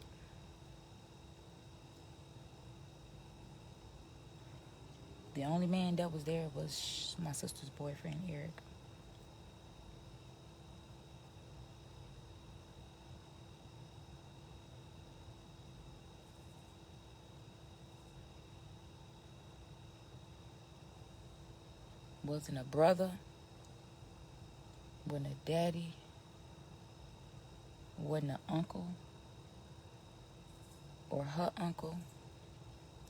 The only man that was there was my sister's boyfriend, Eric. Wasn't a brother, wasn't a daddy, wasn't an uncle or her uncle,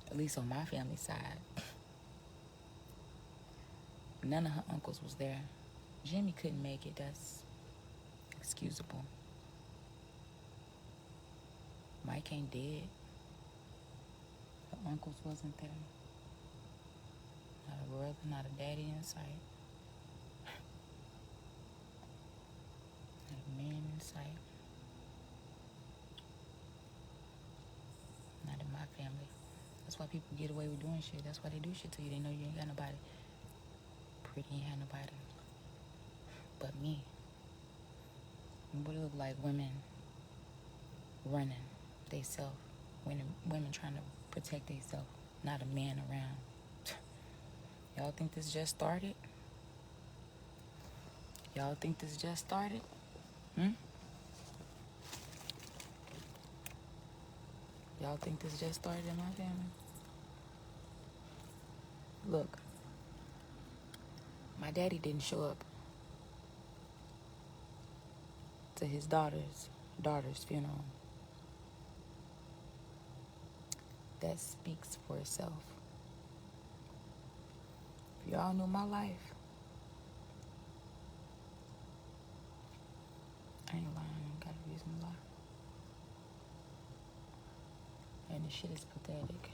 at least on my family side. None of her uncles was there. Jimmy couldn't make it, that's excusable. Mike ain't dead. Her uncles wasn't there. brother, not a daddy in sight. Not a man in sight. Not in my family. That's why people get away with doing shit. That's why they do shit to you. They know you ain't got nobody. Pretty ain't had nobody. But me. What it look like women running they self. Women trying to protect themselves. Not a man around. Y'all think this just started? Y'all think this just started? Y'all think this just started in my family? Look, my daddy didn't show up to his daughter's funeral. That speaks for itself. If y'all knew my life, I ain't lying, I ain't got a reason to lie. And the shit is pathetic.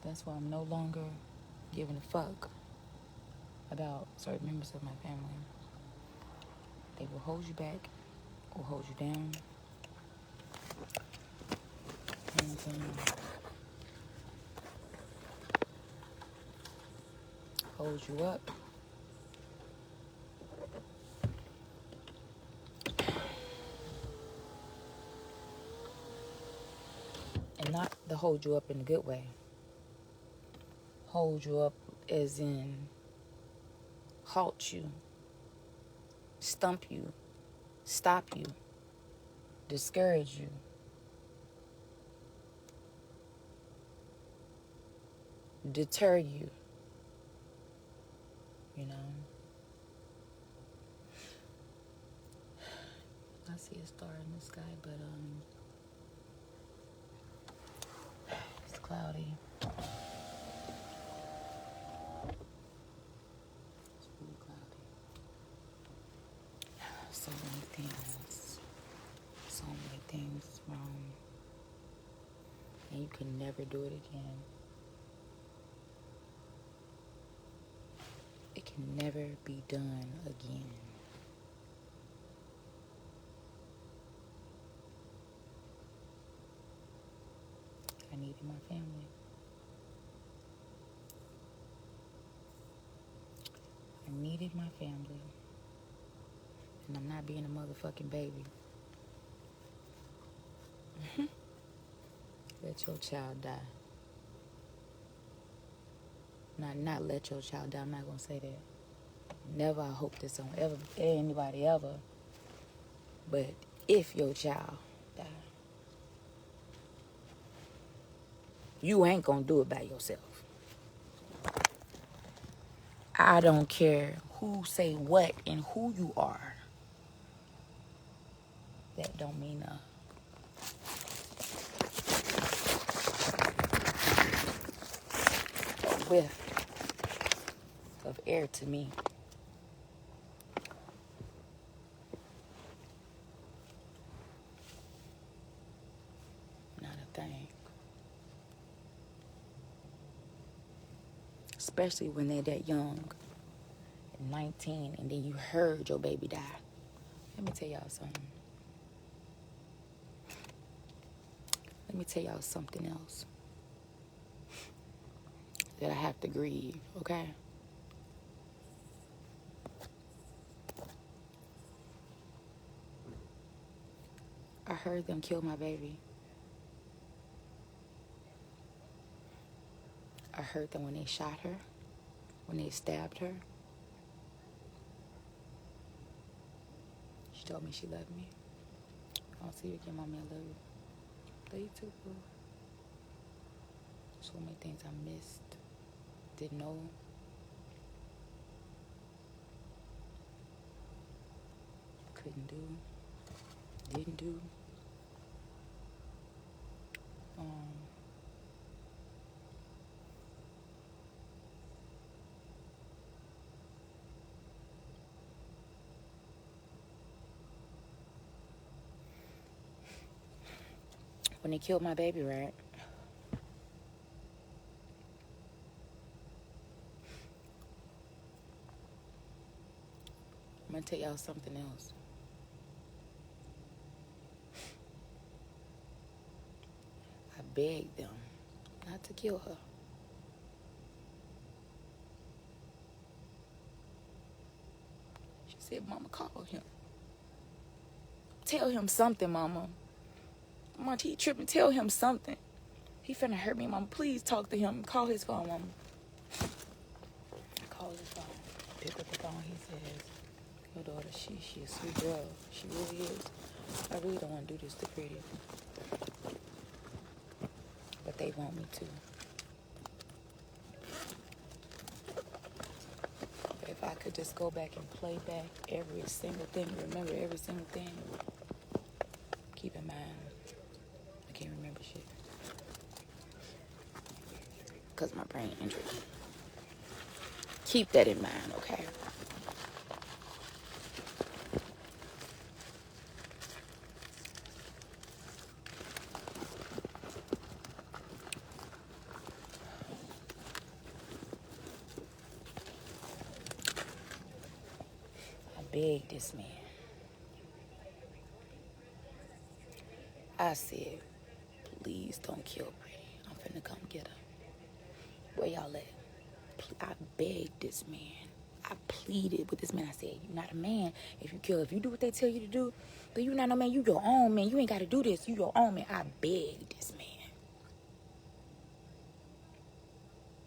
That's why I'm no longer giving a fuck about certain members of my family. They will hold you back or hold you down. And hold you up. And not to hold you up in a good way. Hold you up as in halt you, stump you, stop you, discourage you. Deter you, you know. I see a star in the sky, but it's cloudy. It's really cloudy. So many things wrong, and you can never do it again. It can never be done again. I needed my family. I needed my family. And I'm not being a motherfucking baby. Let your child die. Not let your child die. I'm not gonna say that. Never. I hope this don't ever anybody ever. But if your child die, you ain't gonna do it by yourself. I don't care who say what and who you are. That don't mean a whiff of air to me. Not a thing. Especially when they're that young, 19, and then you heard your baby die. Let me tell y'all something. Let me tell y'all something else that I have to grieve, okay? I heard them kill my baby. I heard them when they shot her, when they stabbed her. She told me she loved me. I'll see you again, Mommy. I love you. Love you too, boo. So many things I missed, didn't know. Couldn't do, didn't do. When they killed my baby, right? gonna tell y'all something else. I begged them not to kill her. She said, Mama, call him. Tell him something, Mama. Mama, he tripping. Tell him something. He finna hurt me, Mama. Please talk to him. Call his phone, Mama. I call his phone. Pick up the phone. He says, your daughter, she a sweet girl. She really is. I really don't want to do this to Pretty. But they want me to. But if I could just go back and play back every single thing, remember every single thing, keep in mind, I can't remember shit. Because my brain injured. Keep that in mind, okay? I begged this man. I said, please don't kill Pretty. I'm finna come get her. Where y'all at? I begged this man. I pleaded with this man. I said, you're not a man. If you do what they tell you to do, then you're not no man. You your own man. You ain't got to do this. You your own man. I begged this man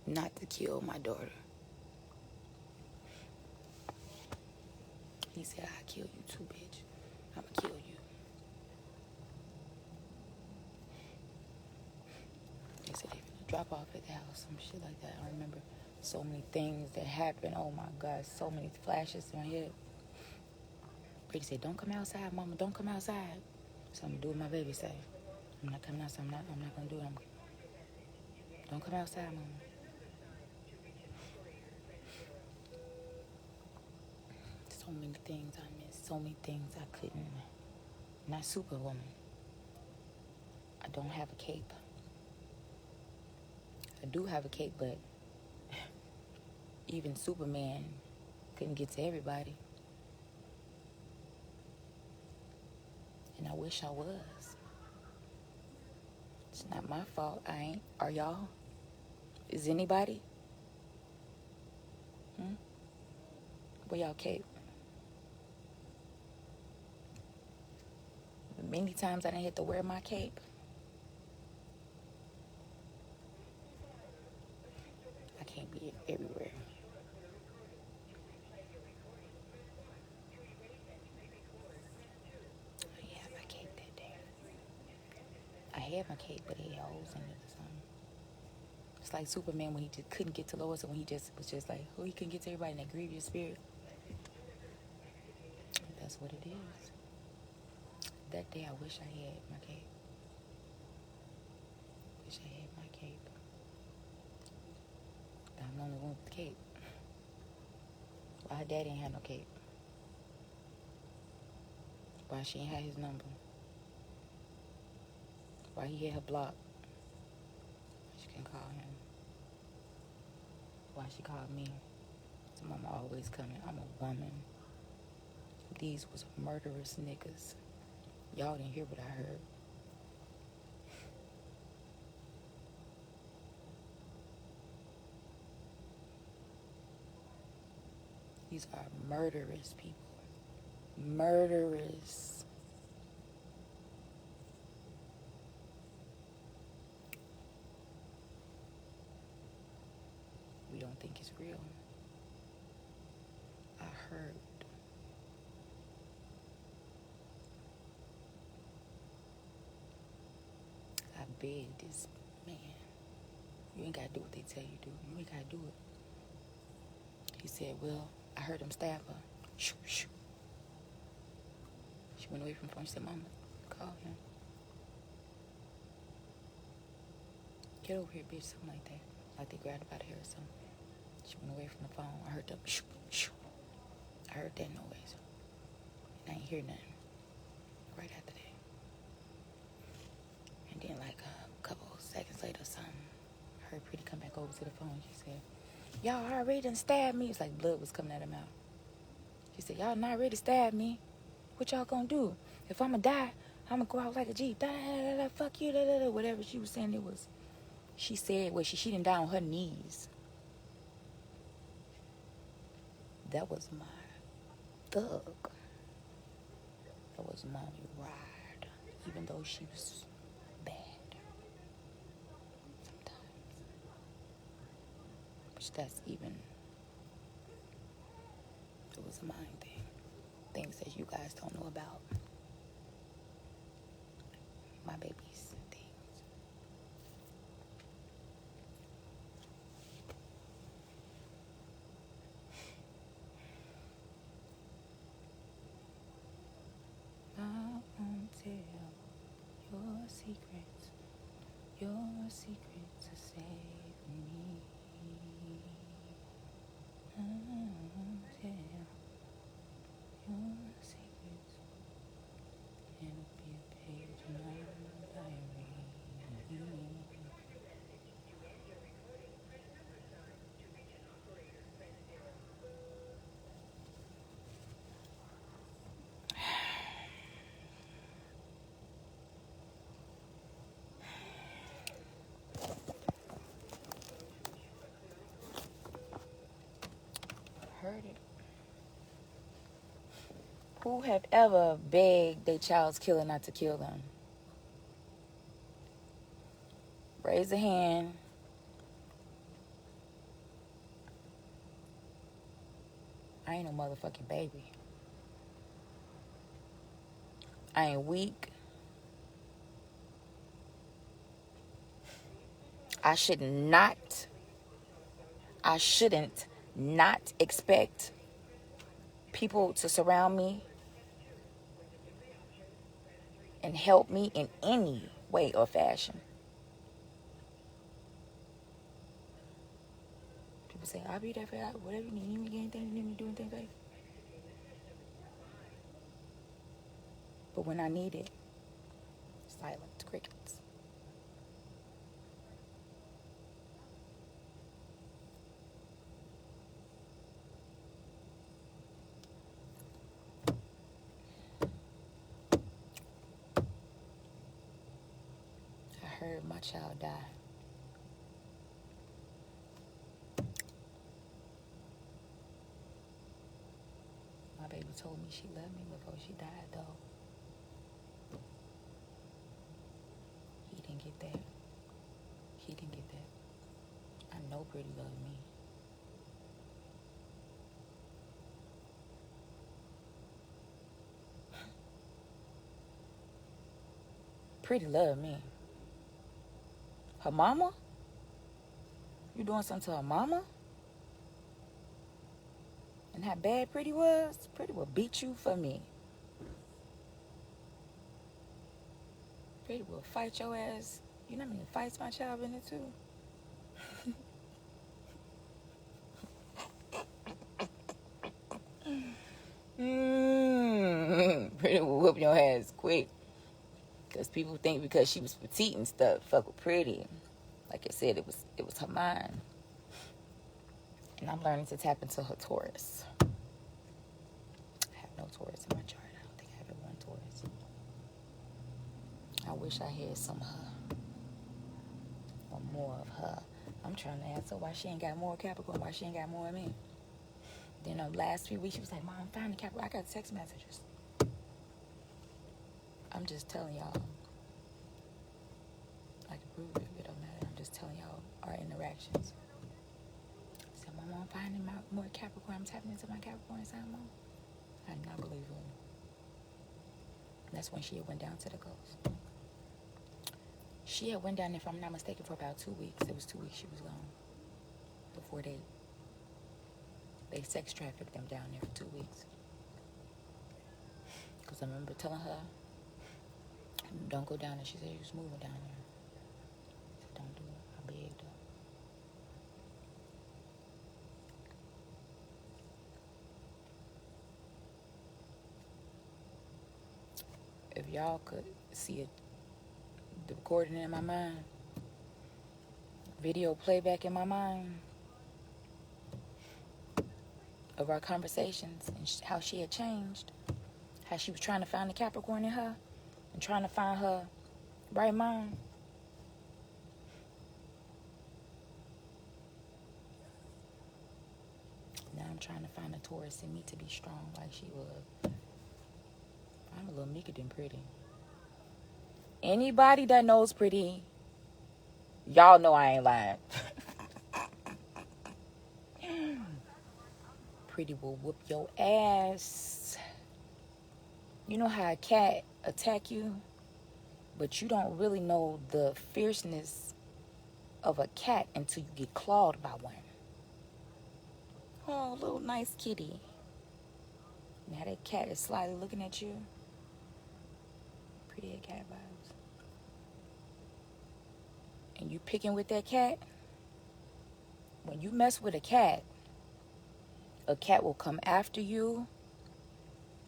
not to kill my daughter. He said, I'll kill you too, bitch. I'ma kill you. They said they finna drop off at the house, some shit like that. I remember so many things that happened. Oh my God, so many flashes in my head. Brady said, don't come outside, Mama. Don't come outside. So I'm gonna do what my baby say. I'm not coming outside. I'm not gonna do it. Don't come outside, Mama. So many things I missed. So many things I couldn't. Not Superwoman. I don't have a cape. I do have a cape, but even Superman couldn't get to everybody. And I wish I was. It's not my fault. I ain't. Are y'all? Is anybody? Where y'all cape? Many times I didn't have to wear my cape. I can't be everywhere. I didn't have my cape that day. I had my cape, but it had holes in it or something. It's like Superman when he just couldn't get to Lois, and when he just was just like, oh, he couldn't get to everybody, and that grieved your spirit. That's what it is. That day, I wish I had my cape. Wish I had my cape. I'm the only one with the cape. Why her daddy ain't had no cape? Why she ain't had his number? Why he had her blocked? She can call him. Why she called me? So Mama always coming. I'm a woman. These was murderous niggas. Y'all didn't hear what I heard. These are murderous people. Murderous. We don't think it's real. I heard. I begged this man. You ain't gotta do what they tell you to do. You ain't gotta do it. He said, well, I heard him stab her. Shoo, shoo. She went away from the phone. She said, Mama, call him. Get over here, bitch. Something like that. Like they grabbed her by the hair or something. She went away from the phone. I heard them shoo, shoo. I heard that noise. And I ain't hear nothing. Right after that. And then like a couple seconds later or something, I heard Pretty come back over to the phone. She said, y'all already done stabbed me. It's like blood was coming out of her mouth. He said, y'all not ready to stab me. What y'all gonna do? If I'ma die, I'ma go out like a G. Da, da, da, da, fuck you, da, da, da. Whatever she was saying, it was. She said, well, she didn't die on her knees. That was my thug. That was mommy ride. Even though she was bad sometimes. But that's even, it was a mind thing. Things that you guys don't know about my babies and things. I won't tell your secrets to save me. I won't tell your secrets. It'll be a page in my diary. Heard it. Who have ever begged their child's killer not to kill them? Raise a hand. I ain't no motherfucking baby. I ain't weak. I shouldn't not expect people to surround me and help me in any way or fashion. People say, I'll be there for that, whatever you need me to get anything, you need me to do anything, babe. But when I need it, silent, crickets. I heard my child die. My baby told me she loved me before she died, though. He didn't get that. He didn't get that. I know Pretty loved me. Pretty loved me. Her mama? You doing something to her mama? And how bad Pretty was? Pretty will beat you for me. Pretty will fight your ass. You know how many fights my child been into? Pretty will whoop your ass quick. Because people think because she was petite and stuff, fuck with Pretty. Like I said, it was her mind. And I'm learning to tap into her Taurus. I have no Taurus in my chart. I don't think I have one Taurus. I wish I had some of her. Or more of her. I'm trying to ask her why she ain't got more Capricorn, why she ain't got more of me. Then the last few weeks she was like, Mom, find the Capricorn. I got text messages. I'm just telling y'all. I can prove it, it don't matter. I'm just telling y'all our interactions. So my mom finding my more Capricorn. I'm tapping into my Capricorn sign, Mom. I did not believe her. That's when she went down to the coast. She had went down, if I'm not mistaken, for about 2 weeks. It was 2 weeks she was gone. Before they sex trafficked them down there for 2 weeks. Because I remember telling her, don't go down there. She said she was moving down there. I said, don't do it. I begged her. If y'all could see it, the recording in my mind, video playback in my mind of our conversations and how she had changed, how she was trying to find the Capricorn in her and trying to find her right mind. Now I'm trying to find a Taurus in me to be strong like she was. I'm a little meeker than pretty. Anybody that knows pretty, y'all know I ain't lying. Pretty will whoop your ass. You know how a cat attack you, but you don't really know the fierceness of a cat until you get clawed by one. Oh, little nice kitty. Now that cat is slyly looking at you. Pretty cat vibes. And you picking with that cat. When you mess with a cat will come after you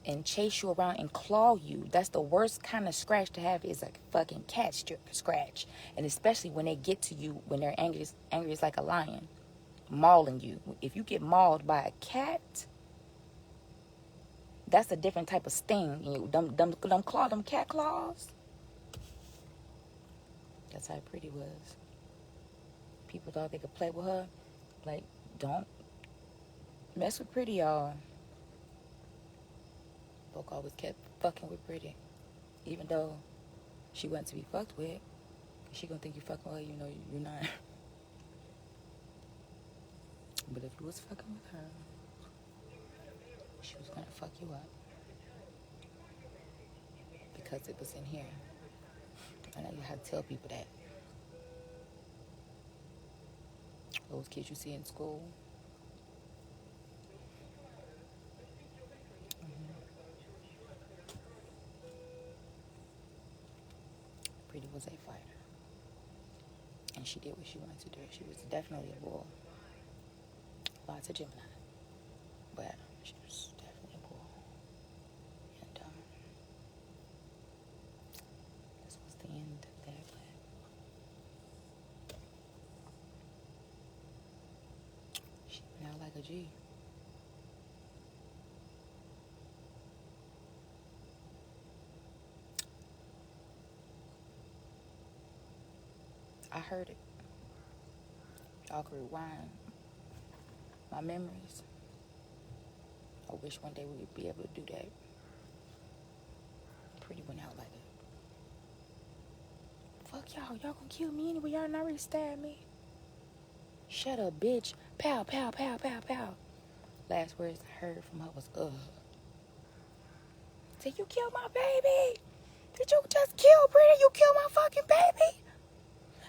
and chase you around and claw you. That's the worst kind of scratch to have, is a fucking cat scratch. And especially when they get to you when they're angry is like a lion mauling you. If you get mauled by a cat, that's a different type of sting. Them cat claws. That's how pretty was. People thought they could play with her. Like, don't mess with pretty, y'all. Folk always kept fucking with pretty. Even though she wasn't to be fucked with. She gonna think you fucking with her, you know you're not. But if you was fucking with her, she was gonna fuck you up. Because it was in here. I know you have to tell people that. Those kids you see in school. Pretty was a fighter. And she did what she wanted to do. She was definitely a bull. Lots of Gemini. But she was definitely a bull. And this was the end of that. She went out like a G. I heard it. Y'all could rewind my memories. I wish one day we would be able to do that. Pretty went out like a fuck y'all. Y'all gonna kill me anyway. Y'all not already stabbed me. Shut up, bitch. Pow, pow, pow, pow, pow. Last words I heard from her was, ugh. Say, you killed my baby. Did you just kill Pretty? You killed my fucking baby.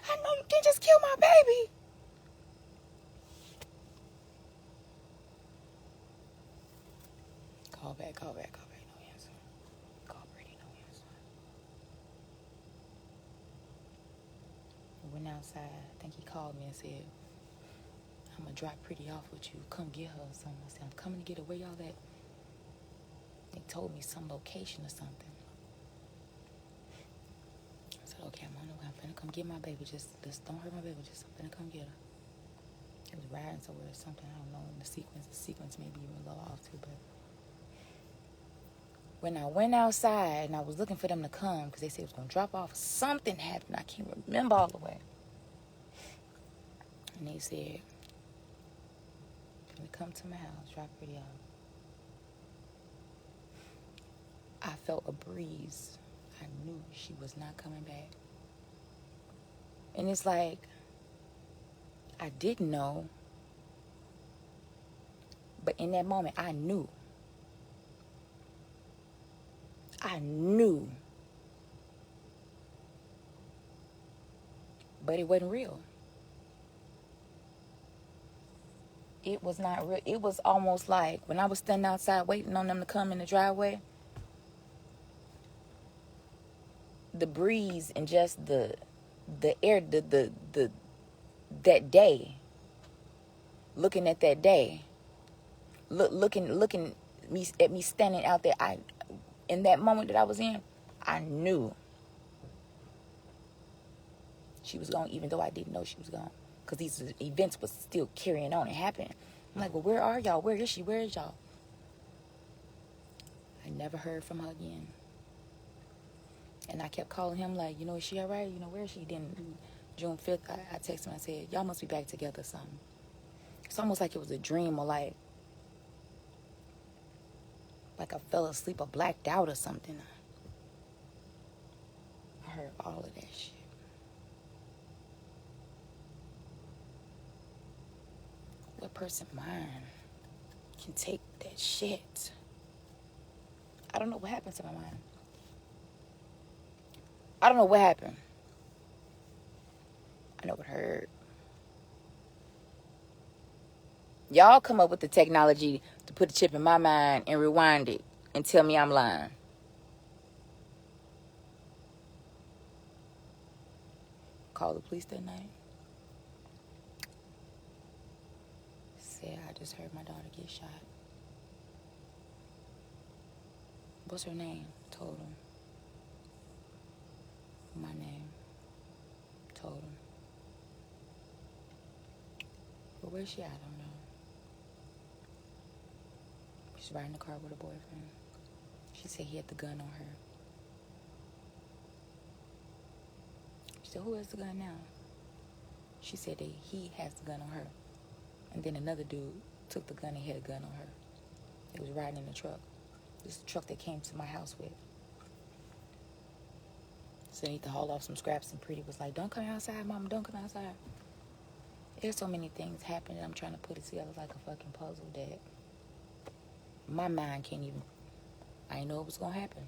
I know you didn't just kill my baby. Call back. No answer. Call Pretty, no answer. We went outside. I think he called me and said, I'm going to drop Pretty off with you. Come get her or something. I said, I'm coming to get her. Where y'all at? They told me some location or something. I said, okay, I'm on the way. I'm finna come get my baby. Just don't hurt my baby. Just I'm finna come get her. It was riding somewhere or something. I don't know. In the sequence maybe even a little off too. But when I went outside and I was looking for them to come because they said it was going to drop off, something happened. I can't remember all the way. And they said, when you come to my house, drop Pretty off. I felt a breeze. I knew she was not coming back. And it's like, I didn't know. But in that moment, I knew. But it wasn't real. It was not real. It was almost like when I was standing outside waiting on them to come in the driveway, the breeze and just the air, that day, looking at that day, looking at me standing out there, in that moment that I was in, I knew she was gone, even though I didn't know she was gone, because these events was still carrying on and happening. I'm like, well, where are y'all? Where is she? Where is y'all? I never heard from her again. And I kept calling him like, you know, is she all right? You know, where is she? Then June 5th, I texted him. I said, y'all must be back together or something. It's almost like it was a dream, or like I fell asleep or blacked out or something. I heard all of that shit. What person mind can take that shit? I don't know what happened to my mind. I don't know what happened. I know it hurt. Y'all come up with the technology to put a chip in my mind and rewind it and tell me I'm lying. Called the police that night. Said, I just heard my daughter get shot. What's her name? Told him. My name. Told him. But where's she at? I don't know. She's riding the car with her boyfriend. She said he had the gun on her. She said, who has the gun now? She said that he has the gun on her. And then another dude took the gun and had a gun on her. They was riding in the truck. This is the truck that came to my house with. So they need to haul off some scraps, and Pretty was like, don't come outside, Mama, don't come outside. There's so many things happening. I'm trying to put it together like a fucking puzzle that my mind can't even, I didn't know it was going to happen.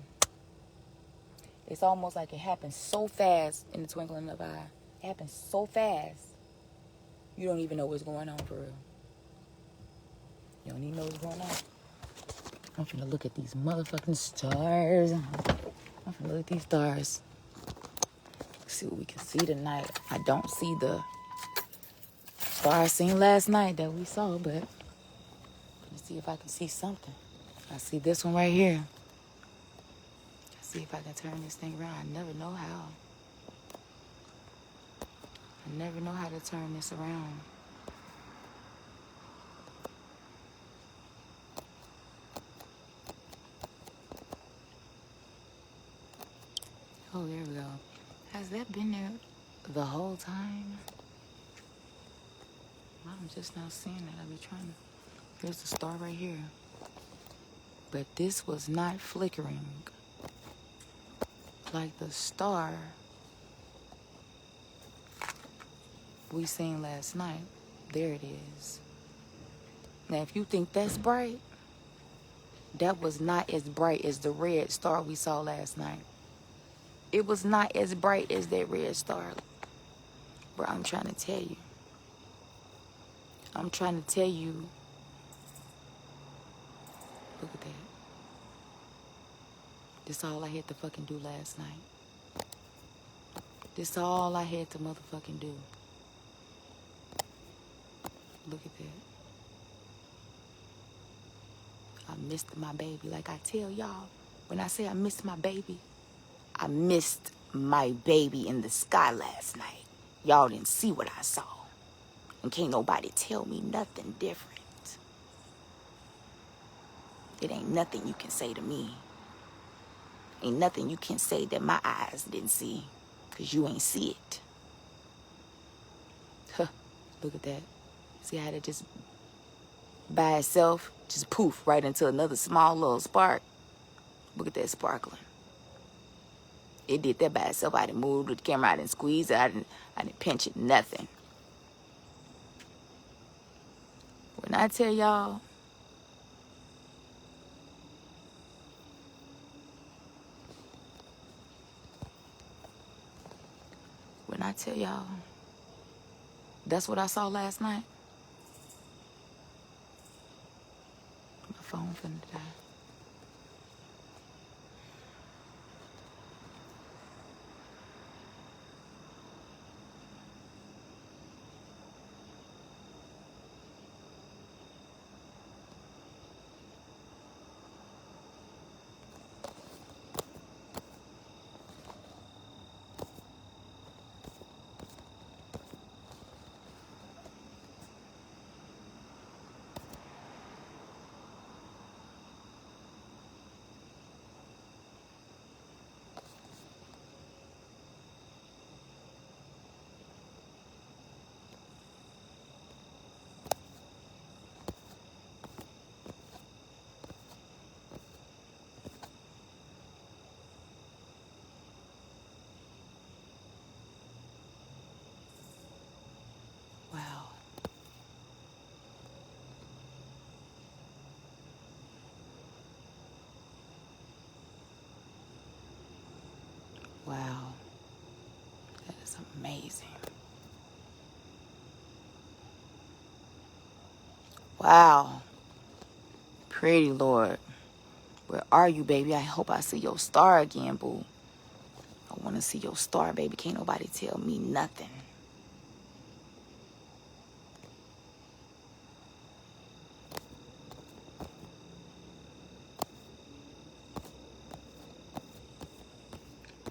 It's almost like it happened so fast in the twinkling of an eye. It happened so fast. You don't even know what's going on for real. You don't even know what's going on. I'm finna look at these motherfucking stars. I'm finna look at these stars. See what we can see tonight. I don't see the stars seen last night that we saw, but let's see if I can see something. I see this one right here. Let's see if I can turn this thing around. I never know how. I never know how to turn this around. Oh, there we go. Has that been there the whole time? I'm just now seeing it. I be trying to. There's the star right here. But this was not flickering like the star we seen last night. There it is. Now, if you think that's bright, that was not as bright as the red star we saw last night. It was not as bright as that red star. Bro, I'm trying to tell you. I'm trying to tell you. Look at that. This all I had to fucking do last night. This all I had to motherfucking do. Look at that. I missed my baby. Like I tell y'all, when I say I missed my baby, I missed my baby in the sky last night. Y'all didn't see what I saw. And can't nobody tell me nothing different. It ain't nothing you can say to me. Ain't nothing you can say that my eyes didn't see. Because you ain't see it. Huh. Look at that. See how that just by itself, just poof, right into another small little spark. Look at that sparkling. It did that by itself. I didn't move the camera. I didn't squeeze it. I didn't pinch it. Nothing. When I tell y'all, that's what I saw last night. My phone finna die. amazing. Wow. Pretty Lord. Where are you, baby? I hope I see your star again, boo. I want to see your star, baby. Can't nobody tell me nothing.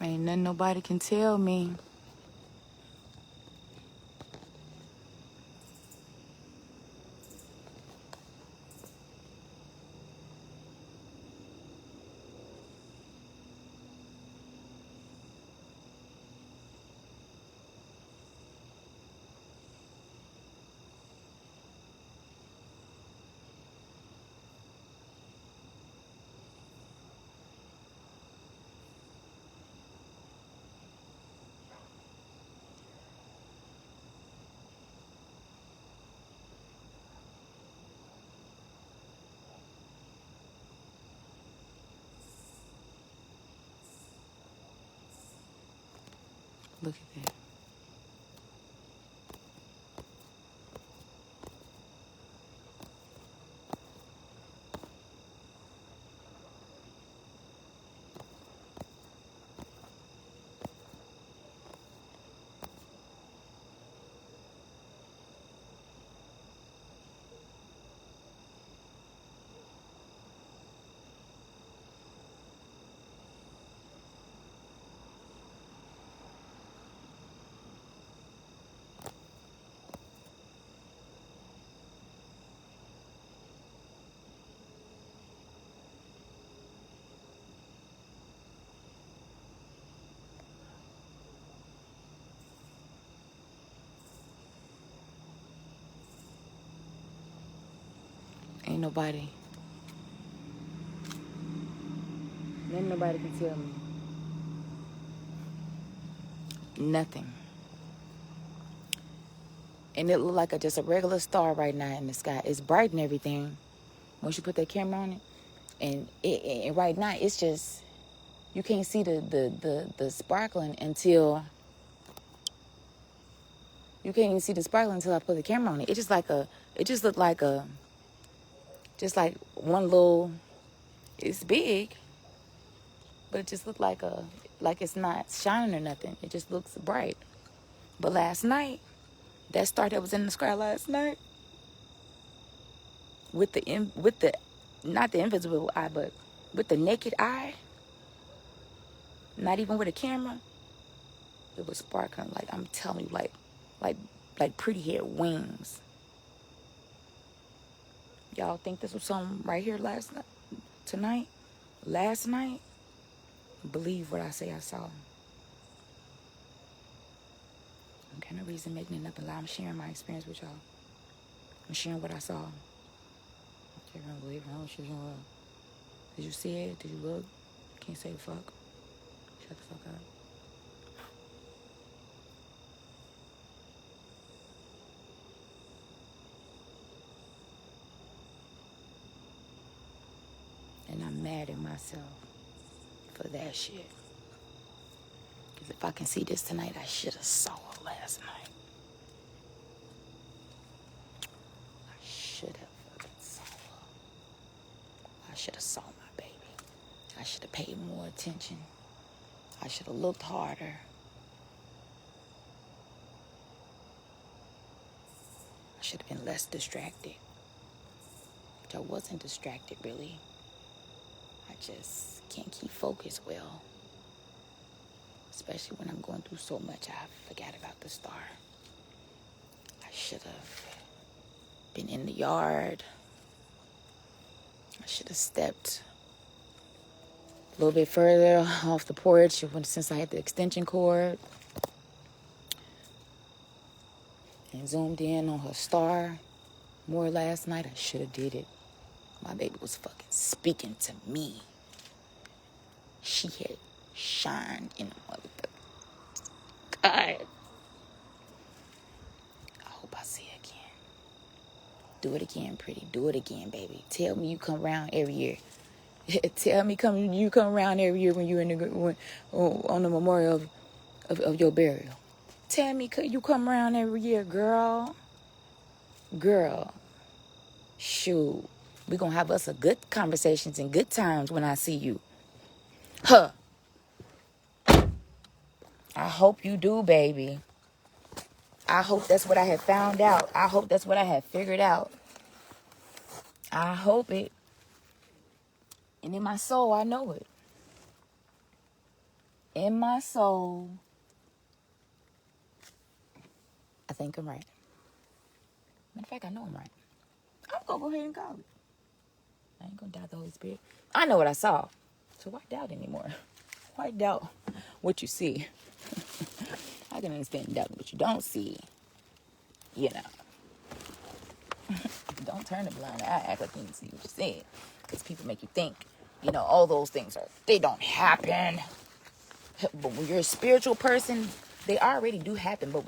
Ain't nothing nobody can tell me. Look at that. Ain't nobody. Then nobody can tell me. Nothing. And it looked like just a regular star right now in the sky. It's bright and everything. Once you put that camera on it. And right now, it's just, you can't see the sparkling until, you can't even see the sparkling until I put the camera on it. It just looked like just like one little, it's big, but it just looked like it's not shining or nothing. It just looks bright. But last night, that star that was in the sky last night, with the not the invisible eye, but with the naked eye, not even with a camera, it was sparkling. Like, I'm telling you, like pretty hair wings. Y'all think this was something right here tonight? Last night? Believe what I say I saw. I'm kind of reason making it up a lot. I'm sharing my experience with y'all. I'm sharing what I saw. You're gonna believe it. Oh, she's gonna. Did you see it? Did you look? Can't say the fuck. Shut the fuck up. And I'm mad at myself for that shit. Because if I can see this tonight, I should have saw it last night. I should have fucking saw her. I should have saw my baby. I should have paid more attention. I should have looked harder. I should have been less distracted. Which I wasn't distracted, really. I just can't keep focused well. Especially when I'm going through so much, I forgot about the star. I should have been in the yard. I should have stepped a little bit further off the porch since I had the extension cord. And zoomed in on her star more last night. I should have did it. My baby was fucking speaking to me. She had shined in the motherfucker. God. I hope I see her again. Do it again, pretty. Do it again, baby. Tell me you come around every year. Tell me you come around every year when you're on the memorial of your burial. Tammy, could you come around every year, girl? Girl. Shoot. We're going to have us a good conversations and good times when I see you. Huh. I hope you do, baby. I hope that's what I have found out. I hope that's what I have figured out. I hope it. And in my soul, I know it. In my soul, I think I'm right. Matter of fact, I know I'm right. I'm going to go ahead and call it. I ain't going to doubt the Holy Spirit. I know what I saw. So why doubt anymore? Why doubt what you see? I can understand doubt what you don't see. You know. Don't turn a blind eye. Act like you didn't see what you said. Because people make you think, all those things they don't happen. But when you're a spiritual person, they already do happen. But